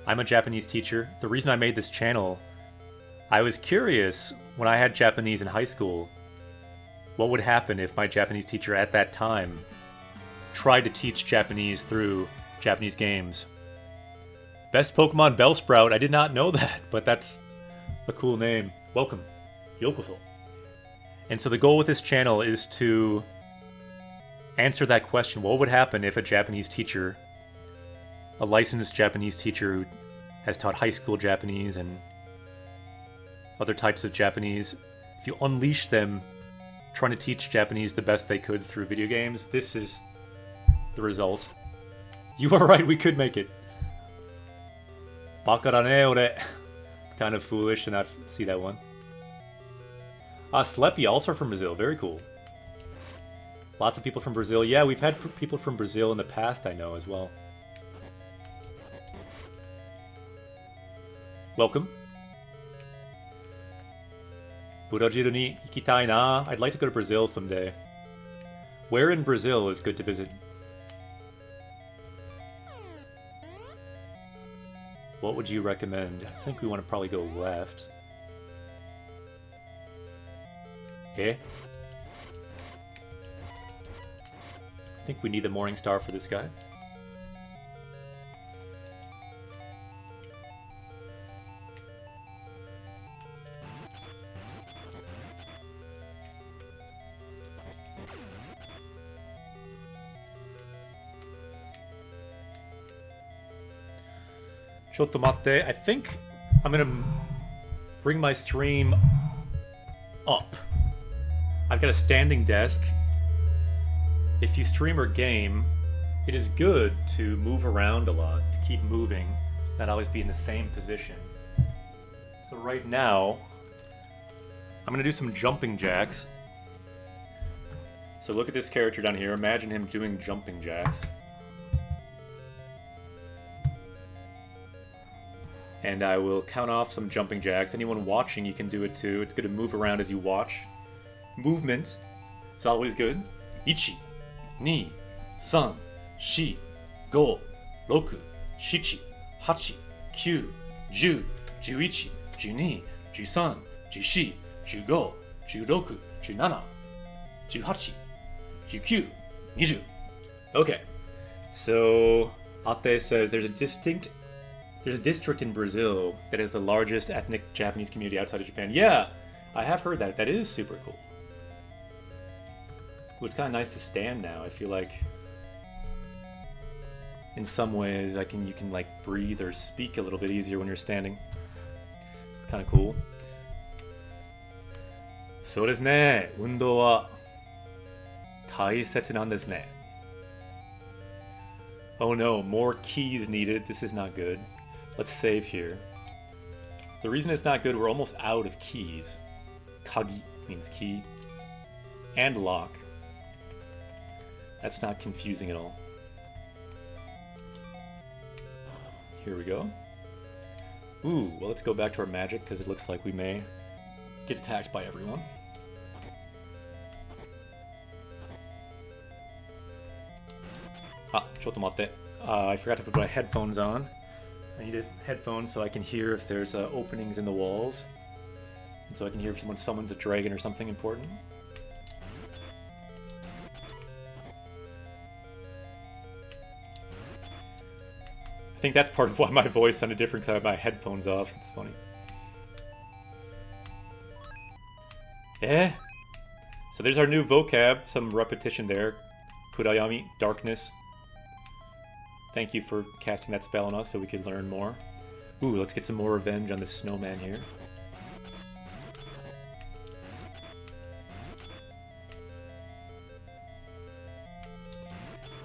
I'm a Japanese teacher. The reason I made this channel, I was curious when I had Japanese in high school, what would happen if my Japanese teacher at that time tried to teach Japanese through Japanese games. Best Pokemon Bellsprout, I did not know that, but that's a cool name. Welcome. Yokoso. And so the goal with this channel is to answer that question. What would happen if a Japanese teacher, a licensed Japanese teacher who has taught high school Japanese and other types of Japanese, if you unleash them trying to teach Japanese the best they could through video games, this is the result. You are right, we could make it. Baka da ne, ore. Kind of foolish to not see that one. Sleppy, also from Brazil. Very cool. Lots of people from Brazil. Yeah, we've had people from Brazil in the past, I know, as well. Welcome. Burajiru ni ikitai na. I'd like to go to Brazil someday. Where in Brazil is good to visit? What would you recommend? I think we want to probably go left. Okay. I think we need the Morning Star for this guy. Chotomatte. I think I'm gonna bring my stream up. I've got a standing desk. If you stream or game, it is good to move around a lot, to keep moving, not always be in the same position. So right now, I'm gonna do some jumping jacks. So look at this character down here. Imagine him doing jumping jacks. And I will count off some jumping jacks. Anyone watching, you can do it too. It's good to move around as you watch. Movement is always good. 1, 2, 3, 4, 5, 6, 7, 8, 9, 10, 11, 12, 13, 14, 15, 16, 17, 18, 19, 20. Okay. So, Ate says there's a district in Brazil that is the largest ethnic Japanese community outside of Japan. Yeah, I have heard that. That is super cool. Well, it's kind of nice to stand now. I feel like in some ways you can like breathe or speak a little bit easier when you're standing. It's kind of cool. そうですね。運動は大切なんですね。Oh no, more keys needed. This is not good. Let's save here. The reason it's not good, we're almost out of keys. Kagi means key. And lock. That's not confusing at all. Here we go. Ooh, well, let's go back to our magic because it looks like we may get attacked by everyone. Ah, ちょっと待って. I forgot to put my headphones on. I need a headphone so I can hear if there's openings in the walls. And so I can hear if someone's a dragon or something important. I think that's part of why my voice sounded different because I had my headphones off. It's funny. So there's our new vocab. Some repetition there. Kurayami, darkness. Thank you for casting that spell on us so we could learn more. Ooh, let's get some more revenge on this snowman here.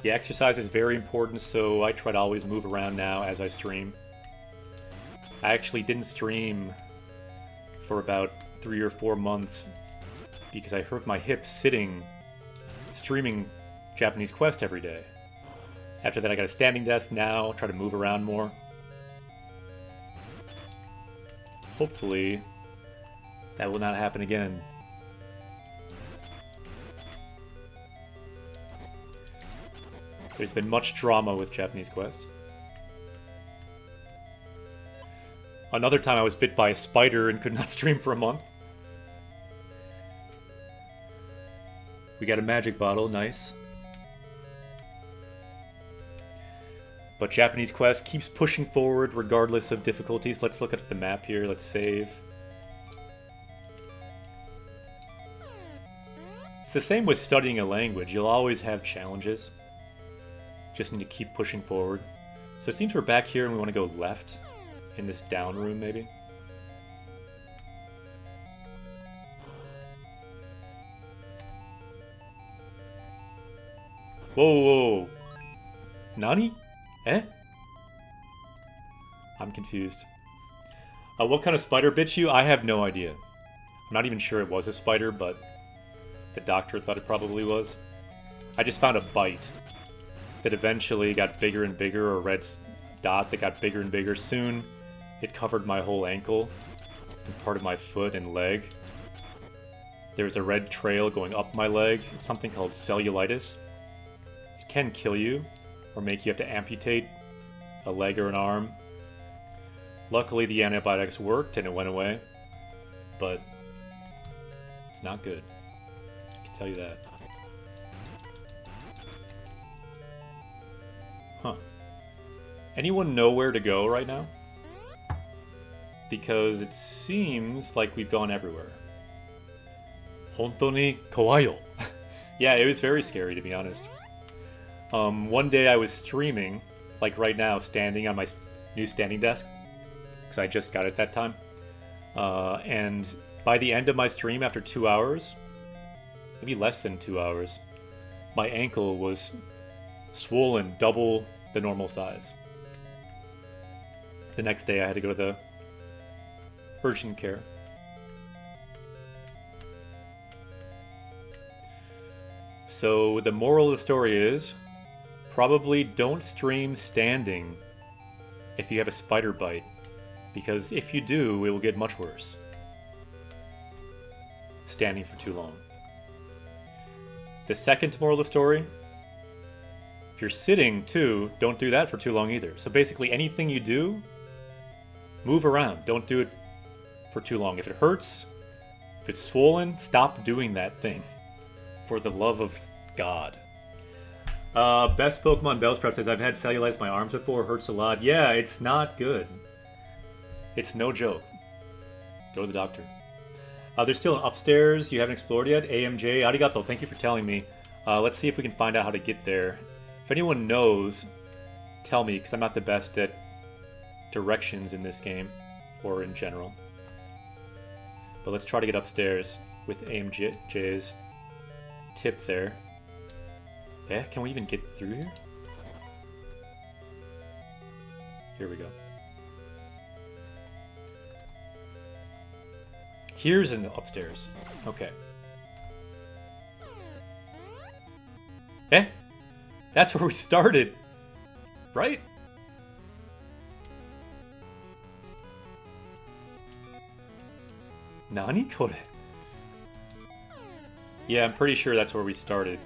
The exercise is very important, so I try to always move around now as I stream. I actually didn't stream for about 3 or 4 months because I hurt my hip streaming Japanese Quest every day. After that I got a standing desk now, try to move around more. Hopefully that will not happen again. There's been much drama with Japanese Quest. Another time I was bit by a spider and could not stream for a month. We got a magic bottle, nice. But Japanese Quest keeps pushing forward regardless of difficulties. Let's look at the map here, let's save. It's the same with studying a language, you'll always have challenges. Just need to keep pushing forward. So it seems we're back here and we want to go left. In this down room, maybe? Whoa, whoa. Nani? Eh? I'm confused. What kind of spider bit you? I have no idea. I'm not even sure it was a spider, but the doctor thought it probably was. I just found a bite that eventually got bigger and bigger, or a red dot that got bigger and bigger. Soon, it covered my whole ankle and part of my foot and leg. There's a red trail going up my leg. It's something called cellulitis. It can kill you or make you have to amputate a leg or an arm. Luckily, the antibiotics worked and it went away, but it's not good. I can tell you that. Huh. Anyone know where to go right now? Because it seems like we've gone everywhere. Hontou ni kawaii. Yeah, it was very scary, to be honest. One day I was streaming, like right now, standing on my new standing desk, because I just got it that time. And by the end of my stream, after 2 hours, maybe less than 2 hours, my ankle was swollen double the normal size. The next day I had to go to the urgent care. So the moral of the story is, probably don't stream standing if you have a spider bite, because if you do, it will get much worse. Standing for too long. The second moral of the story, if you're sitting too, don't do that for too long either. So basically anything you do, move around. Don't do it for too long. If it hurts, if it's swollen, stop doing that thing. For the love of God. Best Pokemon Bellsprout says, I've had cellulitis my arms before, hurts a lot. Yeah, it's not good. It's no joke. Go to the doctor. There's still an upstairs you haven't explored yet. AMJ, arigato, thank you for telling me. Let's see if we can find out how to get there. If anyone knows, tell me, because I'm not the best at directions in this game, or in general. But let's try to get upstairs with AMJ's tip there. Yeah, can we even get through here? Here we go. Here's an upstairs. Okay. Eh? That's where we started. Right? Nani kore? Yeah, I'm pretty sure that's where we started.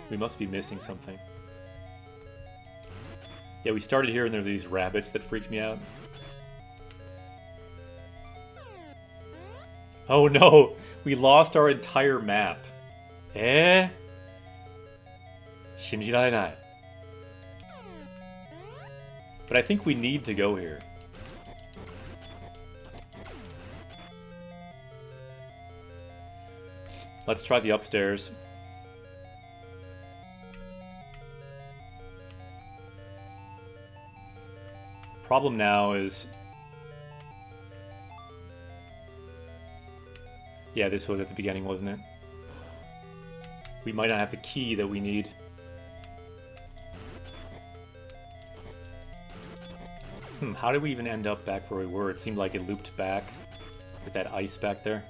We must be missing something. Yeah, we started here and there are these rabbits that freaked me out. Oh no! We lost our entire map. Eh? Shinjirarenai. But I think we need to go here. Let's try the upstairs. Problem now is... Yeah, this was at the beginning, wasn't it? We might not have the key that we need. How did we even end up back where we were? It seemed like it looped back with that ice back there.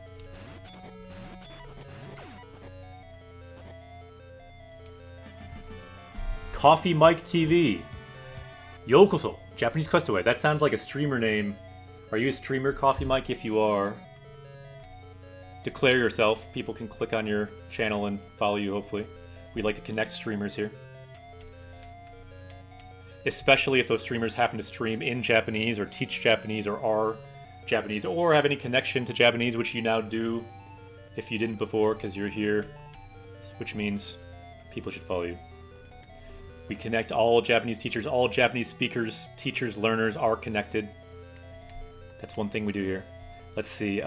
Coffee Mike TV. Yokoso. Japanese Castaway. That sounds like a streamer name. Are you a streamer, Coffee Mike? If you are, declare yourself. People can click on your channel and follow you, hopefully. We'd like to connect streamers here. especially if those streamers happen to stream in Japanese or teach Japanese or are Japanese or have any connection to Japanese, which you now do if you didn't before because you're here, which means people should follow you. We connect all Japanese teachers, all Japanese speakers, teachers, learners are connected. That's one thing we do here. Let's see.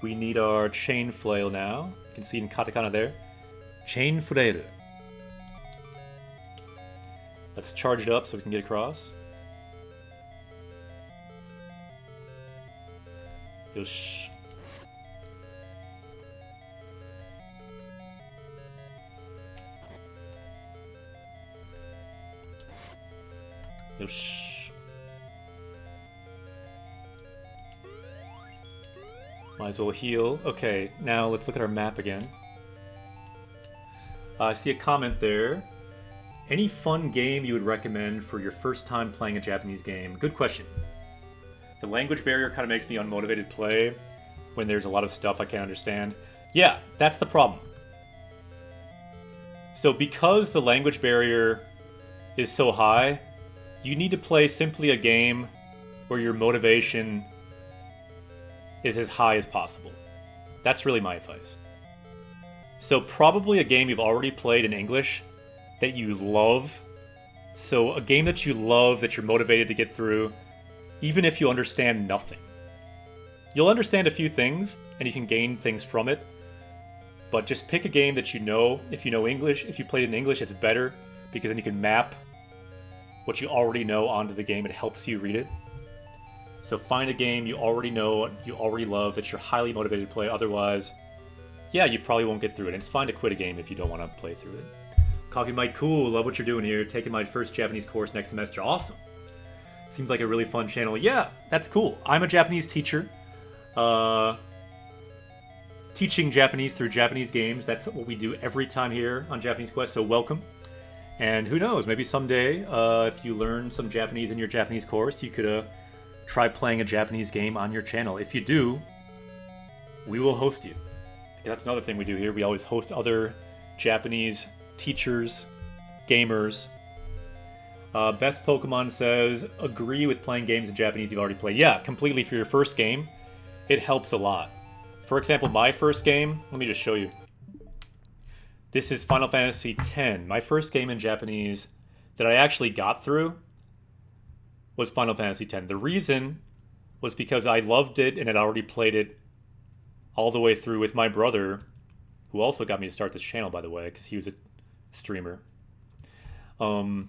We need our chain flail now. You can see in katakana there. Chain flail. Let's charge it up so we can get across. Yosh. Yosh. Might as well heal. Okay, now let's look at our map again. I see a comment there. Any fun game you would recommend for your first time playing a Japanese game? Good question. The language barrier kind of makes me unmotivated to play when there's a lot of stuff I can't understand. Yeah, that's the problem. So because the language barrier is so high, you need to play simply a game where your motivation is as high as possible. That's really my advice. So probably a game you've already played in English that you love. So a game that you love, that you're motivated to get through, even if you understand nothing. You'll understand a few things, and you can gain things from it. But just pick a game that you know. If you know English, if you played it in English, it's better, because then you can map what you already know onto the game. It helps you read it. So find a game you already know, you already love, that you're highly motivated to play. Otherwise, yeah, you probably won't get through it. And it's fine to quit a game if you don't want to play through it. Coffee Mike, cool, love what you're doing here. Taking my first Japanese course next semester. Awesome. Seems like a really fun channel. Yeah, that's cool. I'm a Japanese teacher. Teaching Japanese through Japanese games. That's what we do every time here on Japanese Quest, so welcome. And who knows, maybe someday, if you learn some Japanese in your Japanese course, you could try playing a Japanese game on your channel. If you do, we will host you. That's another thing we do here. We always host other Japanese teachers, gamers. Best Pokemon says, agree with playing games in Japanese you've already played. Yeah, completely. For your first game, it helps a lot. For example, my first game, let me just show you. This is Final Fantasy X. My first game in Japanese that I actually got through was Final Fantasy X. The reason was because I loved it and had already played it all the way through with my brother, who also got me to start this channel, by the way, because he was a streamer. I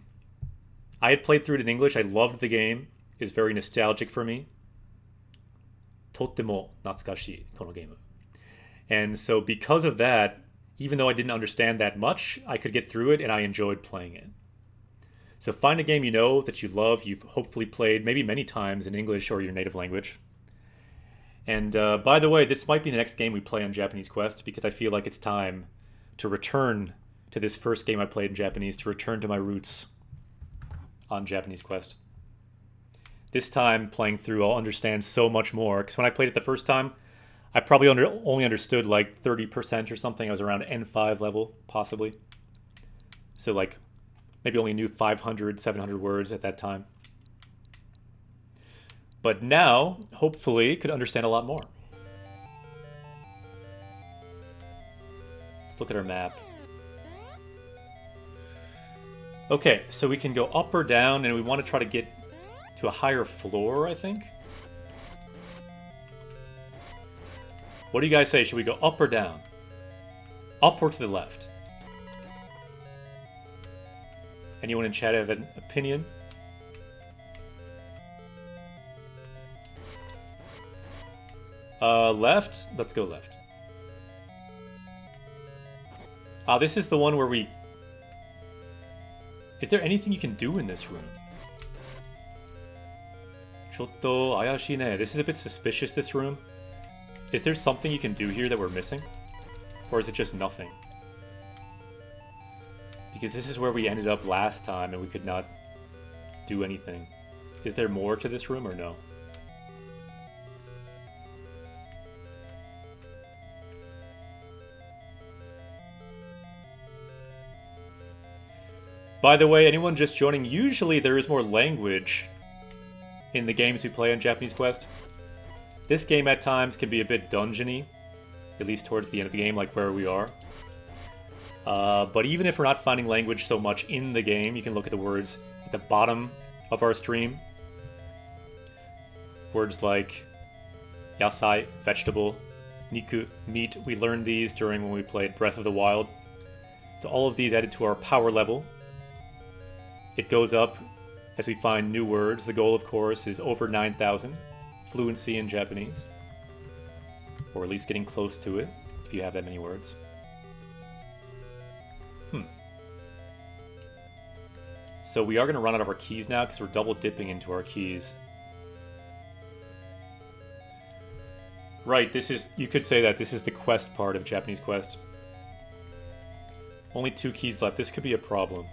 had played through it in English. I loved the game. It was very nostalgic for me. Totemo natsukashii, kono game. And so because of that, even though I didn't understand that much, I could get through it and I enjoyed playing it. So find a game you know that you love, you've hopefully played maybe many times in English or your native language. And by the way, this might be the next game we play on Japanese Quest, because I feel like it's time to return to this first game I played in Japanese, to return to my roots on Japanese Quest. This time, playing through, I'll understand so much more, because when I played it the first time, I probably only understood like 30% or something. I was around N5 level, possibly. So like, maybe only knew 500, 700 words at that time. But now, hopefully, could understand a lot more. Let's look at our map. Okay, so we can go up or down, and we want to try to get to a higher floor, I think. What do you guys say? Should we go up or down? Up or to the left? Anyone in chat have an opinion? Left? Let's go left. This is the one where we... Is there anything you can do in this room? Chotto ayashi ne. This is a bit suspicious, this room. Is there something you can do here that we're missing? Or is it just nothing? Because this is where we ended up last time and we could not do anything. Is there more to this room or no? By the way, anyone just joining, usually there is more language in the games we play on Japanese Quest. This game at times can be a bit dungeony, at least towards the end of the game, like where we are. But even if we're not finding language so much in the game, you can look at the words at the bottom of our stream. Words like yasai, vegetable, niku, meat. We learned these during when we played Breath of the Wild. So all of these added to our power level. It goes up as we find new words. The goal, of course, is over 9,000 fluency in Japanese. Or at least getting close to it, if you have that many words. So we are going to run out of our keys now because we're double dipping into our keys. Right, this is, you could say that this is the quest part of Japanese Quest. Only 2 keys left. This could be a problem.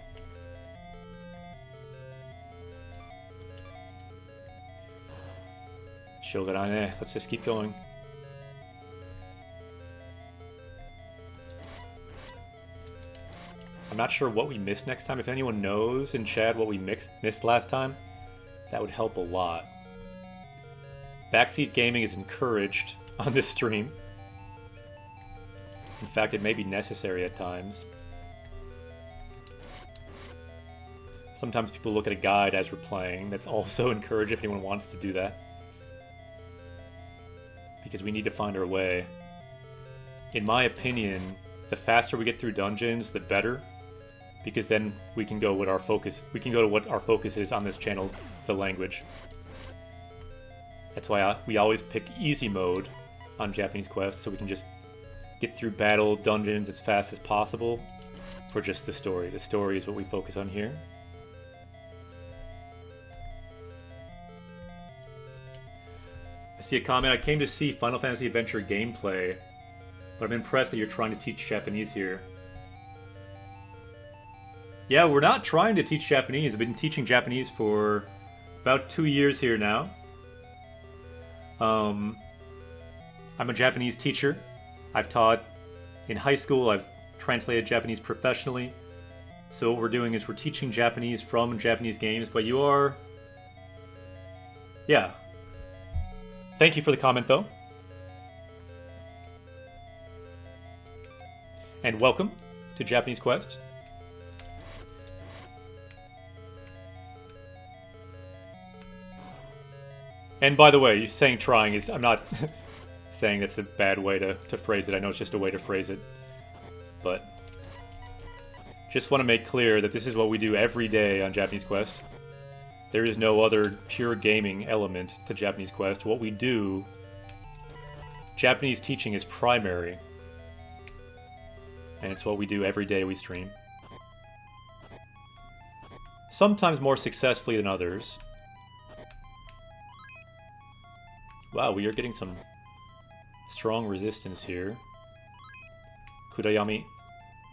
Shogarane. Let's just keep going. I'm not sure what we missed next time. If anyone knows in chat what we missed last time, that would help a lot. Backseat gaming is encouraged on this stream. In fact, it may be necessary at times. Sometimes people look at a guide as we're playing. That's also encouraged if anyone wants to do that. Because we need to find our way. In my opinion, the faster we get through dungeons, the better. Because then we can go with our focus. We can go to what our focus is on this channel, the language. That's why we always pick easy mode on Japanese Quest, so we can just get through battle dungeons as fast as possible for just the story. The story is what we focus on here. I see a comment. I came to see Final Fantasy Adventure gameplay, but I'm impressed that you're trying to teach Japanese here. Yeah, we're not trying to teach Japanese. I've been teaching Japanese for about 2 years here now. I'm a Japanese teacher. I've taught in high school. I've translated Japanese professionally. So what we're doing is we're teaching Japanese from Japanese games, but you are... Yeah. Thank you for the comment, though. And welcome to Japanese Quest. And by the way, saying trying is... I'm not saying that's a bad way to phrase it. I know it's just a way to phrase it. But... just want to make clear that this is what we do every day on Japanese Quest. There is no other pure gaming element to Japanese Quest. What we do... Japanese teaching is primary. And it's what we do every day we stream. Sometimes more successfully than others. Wow, we are getting some strong resistance here. Kudayami.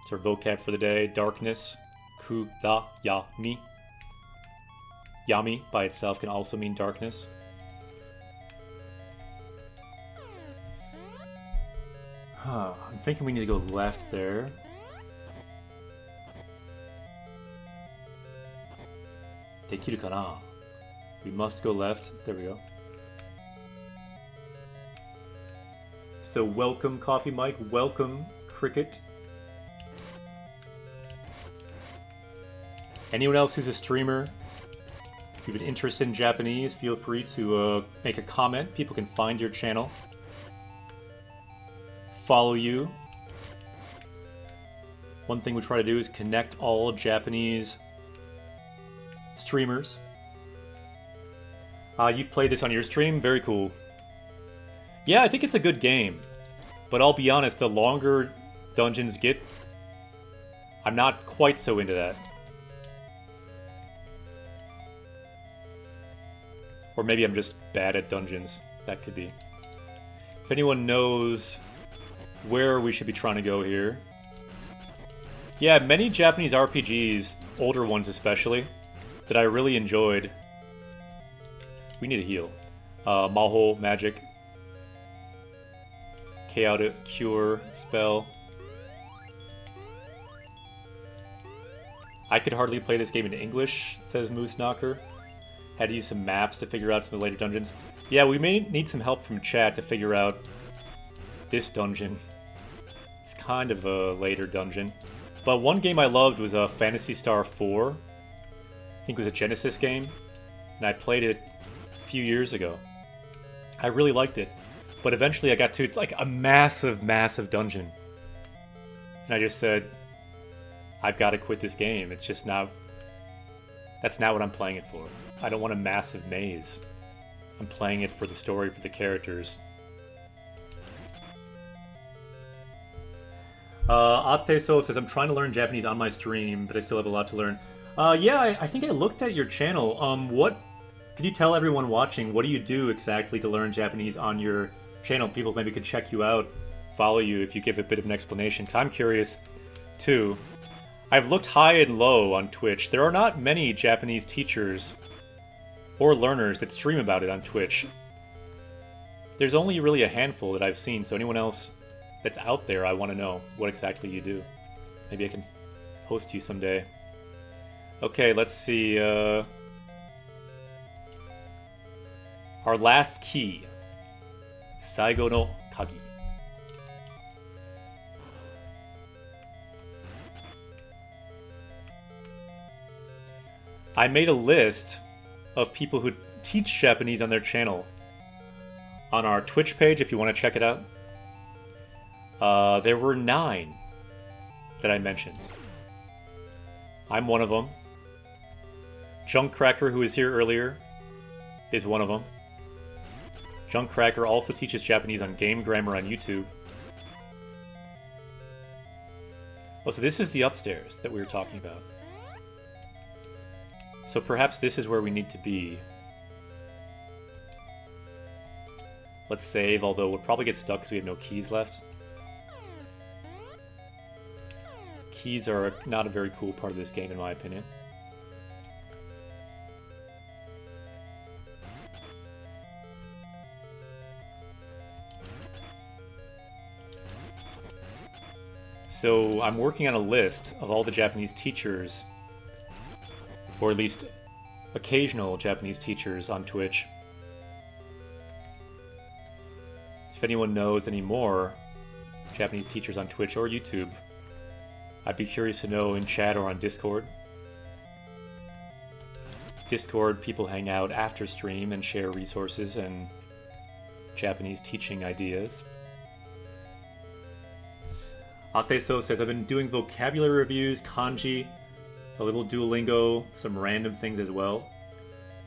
It's our vocab for the day. Darkness. Kudayami. Yami by itself can also mean darkness. I'm thinking we need to go left there. Dekiru kana? We must go left. There we go. So welcome, Coffee Mike. Welcome, Cricket. Anyone else who's a streamer, if you have an interest in Japanese, feel free to make a comment. People can find your channel, follow you. One thing we try to do is connect all Japanese streamers. You've played this on your stream? Very cool. Yeah, I think it's a good game. But I'll be honest, the longer dungeons get, I'm not quite so into that. Or maybe I'm just bad at dungeons. That could be. If anyone knows where we should be trying to go here. Yeah, many Japanese RPGs, older ones especially, that I really enjoyed. We need a heal. Maho, magic. Chaotic, cure, spell. I could hardly play this game in English, says Moose Knocker. Had to use some maps to figure out some of the later dungeons. Yeah, we may need some help from chat to figure out this dungeon. It's kind of a later dungeon. But one game I loved was Phantasy Star 4. I think it was a Genesis game. And I played it a few years ago. I really liked it. But eventually I got to like a massive, massive dungeon. And I just said, I've got to quit this game. It's just not... That's not what I'm playing it for. I don't want a massive maze. I'm playing it for the story, for the characters. Ateso says, I'm trying to learn Japanese on my stream, but I still have a lot to learn. Yeah, I think I looked at your channel. Could you tell everyone watching, what do you do exactly to learn Japanese on your channel? People maybe could check you out, follow you if you give a bit of an explanation, because I'm curious, too. I've looked high and low on Twitch. There are not many Japanese teachers or learners that stream about it on Twitch. There's only really a handful that I've seen, so anyone else that's out there, I want to know what exactly you do. Maybe I can host you someday. Okay, let's see. Our last key. Saigo no Kagi. I made a list of people who teach Japanese on their channel on our Twitch page if you want to check it out. There were 9 that I mentioned. I'm one of them. Junkcracker, who was here earlier, is one of them. Junkcracker also teaches Japanese on Game Grammar on YouTube. Oh, so this is the upstairs that we were talking about. So perhaps this is where we need to be. Let's save, although we'll probably get stuck because we have no keys left. Keys are not a very cool part of this game, in my opinion. So I'm working on a list of all the Japanese teachers, or at least occasional Japanese teachers on Twitch. If anyone knows any more Japanese teachers on Twitch or YouTube, I'd be curious to know in chat or on Discord. Discord, people hang out after stream and share resources and Japanese teaching ideas. Ateso says, I've been doing vocabulary reviews, kanji, a little Duolingo, some random things as well.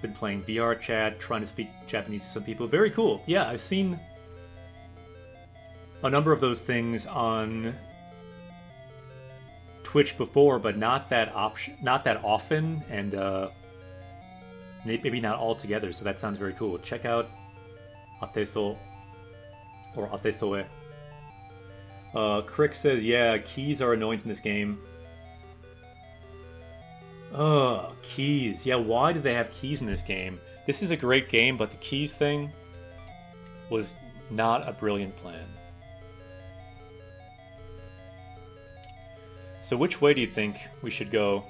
Been playing VR chat, trying to speak Japanese to some people. Very cool. Yeah, I've seen a number of those things on Twitch before, but not that often, and maybe not all together. So that sounds very cool. Check out Ateso or Atesoe. Crick says, yeah, keys are annoying in this game. Keys. Yeah, why do they have keys in this game? This is a great game, but the keys thing was not a brilliant plan. So which way do you think we should go?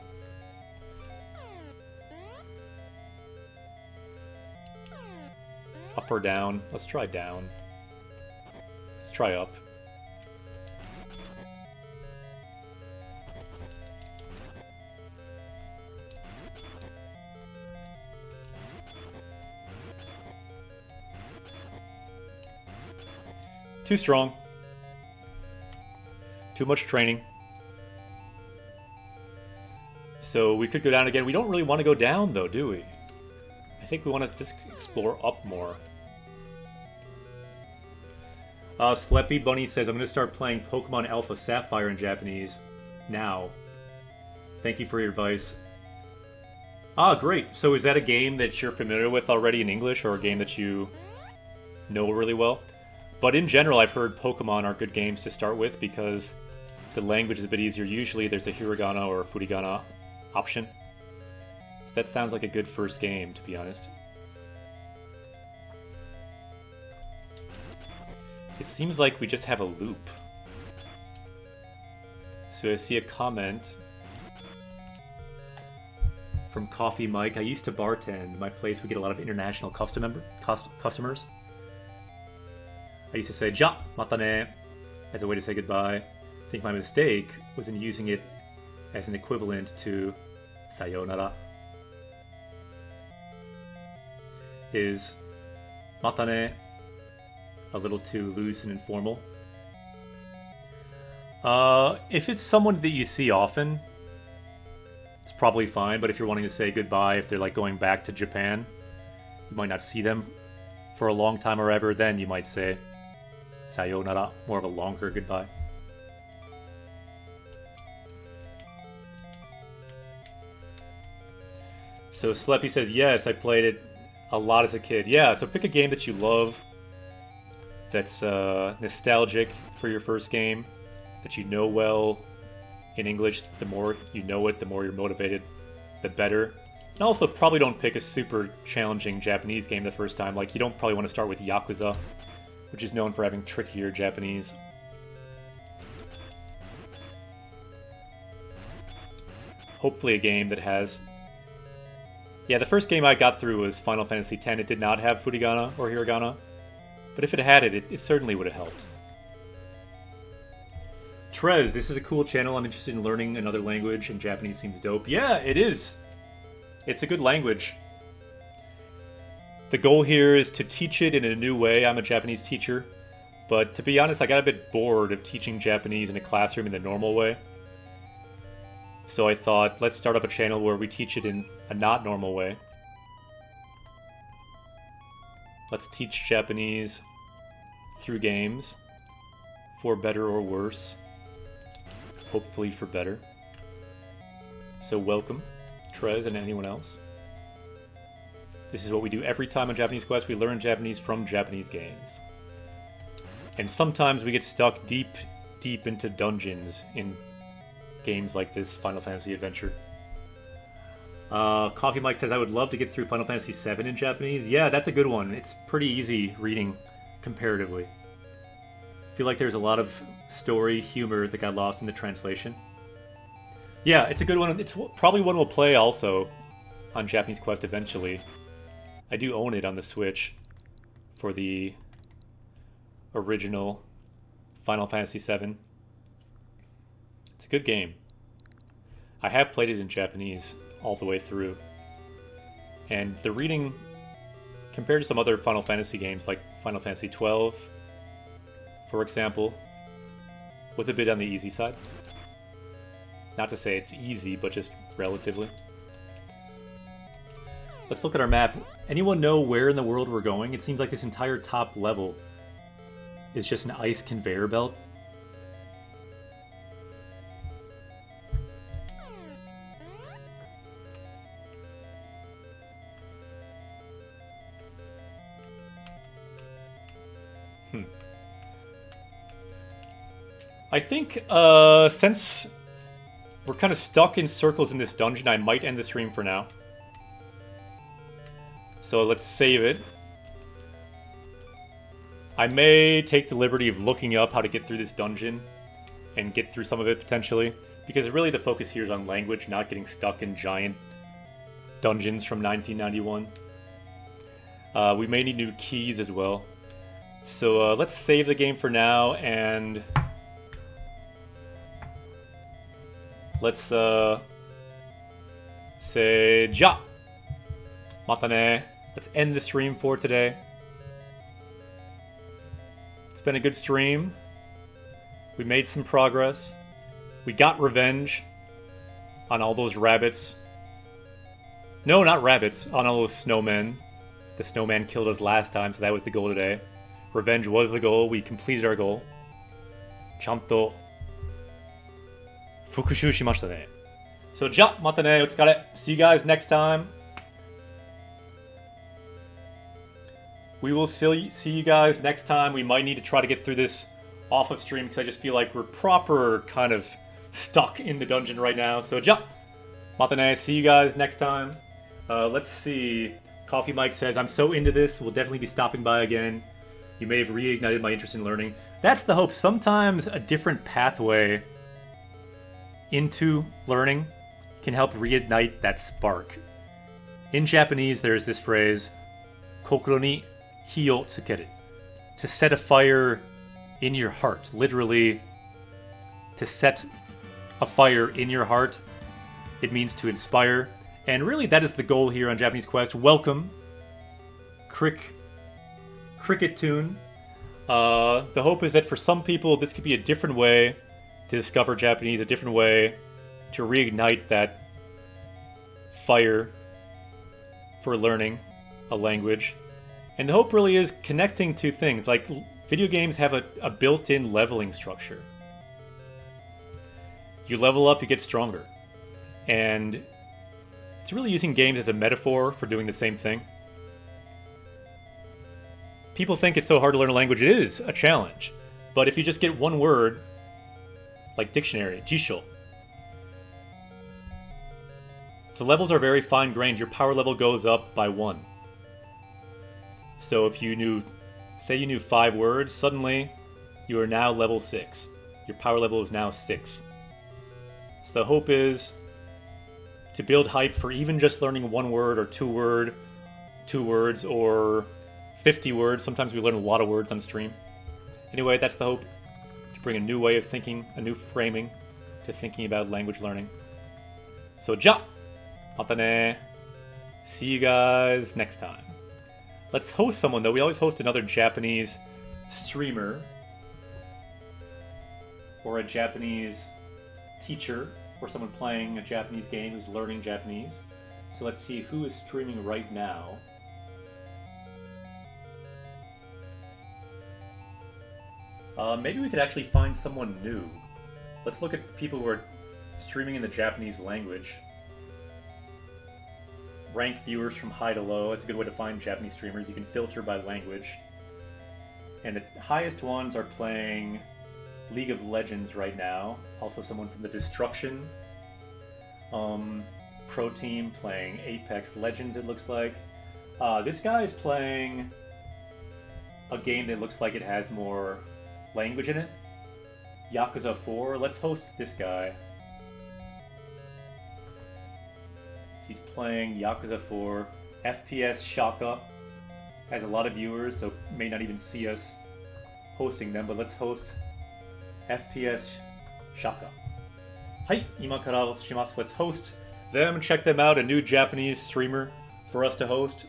Up or down? Let's try down. Let's try up. Too strong. Too much training. So we could go down again. We don't really want to go down, though, do we? I think we want to just explore up more. Sleppy Bunny says, I'm going to start playing Pokemon Alpha Sapphire in Japanese now. Thank you for your advice. Ah, great. So is that a game that you're familiar with already in English, or a game that you know really well? But in general, I've heard Pokemon are good games to start with because the language is a bit easier. Usually there's a hiragana or furigana option. So that sounds like a good first game, to be honest. It seems like we just have a loop. So I see a comment. from Coffee Mike. I used to bartend. My place would get a lot of international customers. I used to say ja, mata ne, as a way to say goodbye. I think my mistake was in using it as an equivalent to sayonara. Is mata ne a little too loose and informal? If it's someone that you see often, it's probably fine, but if you're wanting to say goodbye, if they're like going back to Japan, you might not see them for a long time or ever, then you might say sayonara, more of a longer goodbye. So Sleppy says, yes, I played it a lot as a kid. Yeah, so pick a game that you love, that's nostalgic for your first game, that you know well in English. The more you know it, the more you're motivated, the better. And also probably don't pick a super challenging Japanese game the first time. Like, you don't probably want to start with Yakuza, which is known for having trickier Japanese. Hopefully a game that has... Yeah, the first game I got through was Final Fantasy X. It did not have furigana or hiragana, but if it had it, it certainly would have helped. Trez, this is a cool channel. I'm interested in learning another language, and Japanese seems dope. Yeah, it is. It's a good language. The goal here is to teach it in a new way. I'm a Japanese teacher, but to be honest, I got a bit bored of teaching Japanese in a classroom in the normal way. So I thought, let's start up a channel where we teach it in a not normal way. Let's teach Japanese through games, for better or worse. Hopefully for better. So welcome, Trez and anyone else. This is what we do every time on Japanese Quest. We learn Japanese from Japanese games. And sometimes we get stuck deep into dungeons in games like this Final Fantasy adventure. Coffee Mike says, I would love to get through Final Fantasy VII in Japanese. Yeah, that's a good one. It's pretty easy reading comparatively. I feel like there's a lot of story humor that got lost in the translation. Yeah, it's a good one. It's probably one we'll play also on Japanese Quest eventually. I do own it on the Switch for the original Final Fantasy VII. It's a good game. I have played it in Japanese all the way through. And the reading, compared to some other Final Fantasy games like Final Fantasy XII, for example, was a bit on the easy side. Not to say it's easy, but just relatively. Let's look at our map. Anyone know where in the world we're going? It seems like this entire top level is just an ice conveyor belt. I think, since we're kind of stuck in circles in this dungeon, I might end the stream for now. So let's save it. I may take the liberty of looking up how to get through this dungeon and get through some of it potentially, because really the focus here is on language, not getting stuck in giant dungeons from 1991. We may need new keys as well. So let's save the game for now, and let's say ja, mata ne. Let's end the stream for today. It's been a good stream. We made some progress. We got revenge on all those rabbits. No, not rabbits. On all those snowmen. The snowman killed us last time, so that was the goal today. Revenge was the goal. We completed our goal. Chanto fukushuu shimashita ne. So, ja, mata ne, otsukare. See you guys next time. We will see you guys next time. We might need to try to get through this off of stream because I just feel like we're proper kind of stuck in the dungeon right now. So, ja, mata ne. See you guys next time. Let's see. Coffee Mike says, I'm so into this. We'll definitely be stopping by again. You may have reignited my interest in learning. That's the hope. Sometimes a different pathway into learning can help reignite that spark In Japanese, there's this phrase, kokoro ni hi o tsukeru, to set a fire in your heart. Literally, to set a fire in your heart. It means to inspire. And really, that is the goal here on Japanese Quest. Welcome, Cricket Tune. The hope is that for some people, this could be a different way to discover Japanese, a different way to reignite that fire for learning a language. And the hope really is connecting to things. Like, video games have a built-in leveling structure. You level up, you get stronger. And it's really using games as a metaphor for doing the same thing. People think it's so hard to learn a language. It is a challenge. But if you just get one word, like dictionary, jisho, the levels are very fine-grained. Your power level goes up by 1. So if you knew, say you knew 5 words, suddenly you are now level 6. Your power level is now 6. So the hope is to build hype for even just learning 1 word or 2 words or 50 words. Sometimes we learn a lot of words on stream. Anyway, that's the hope. To bring a new way of thinking, a new framing to thinking about language learning. So, ja! Mata ne. See you guys next time. Let's host someone, though. We always host another Japanese streamer or a Japanese teacher or someone playing a Japanese game who's learning Japanese. So let's see who is streaming right now. Maybe we could actually find someone new. Let's look at people who are streaming in the Japanese language. Rank viewers from high to low. It's a good way to find Japanese streamers. You can filter by language. And the highest ones are playing League of Legends right now. Also someone from the Destruction pro team playing Apex Legends, it looks like. This guy is playing a game that looks like it has more language in it. Yakuza 4. Let's host this guy. He's playing Yakuza 4. FPS Shaka. Has a lot of viewers, so may not even see us hosting them, but let's host FPS Shaka. Hai, ima kara shimasu. Let's host them, check them out. A new Japanese streamer for us to host.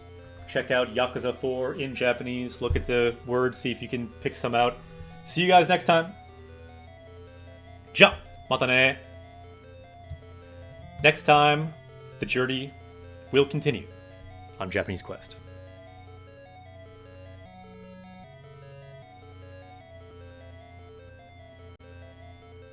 Check out Yakuza 4 in Japanese. Look at the words, see if you can pick some out. See you guys next time. Ja, mata ne. Next time, the journey will continue on Japanese Quest.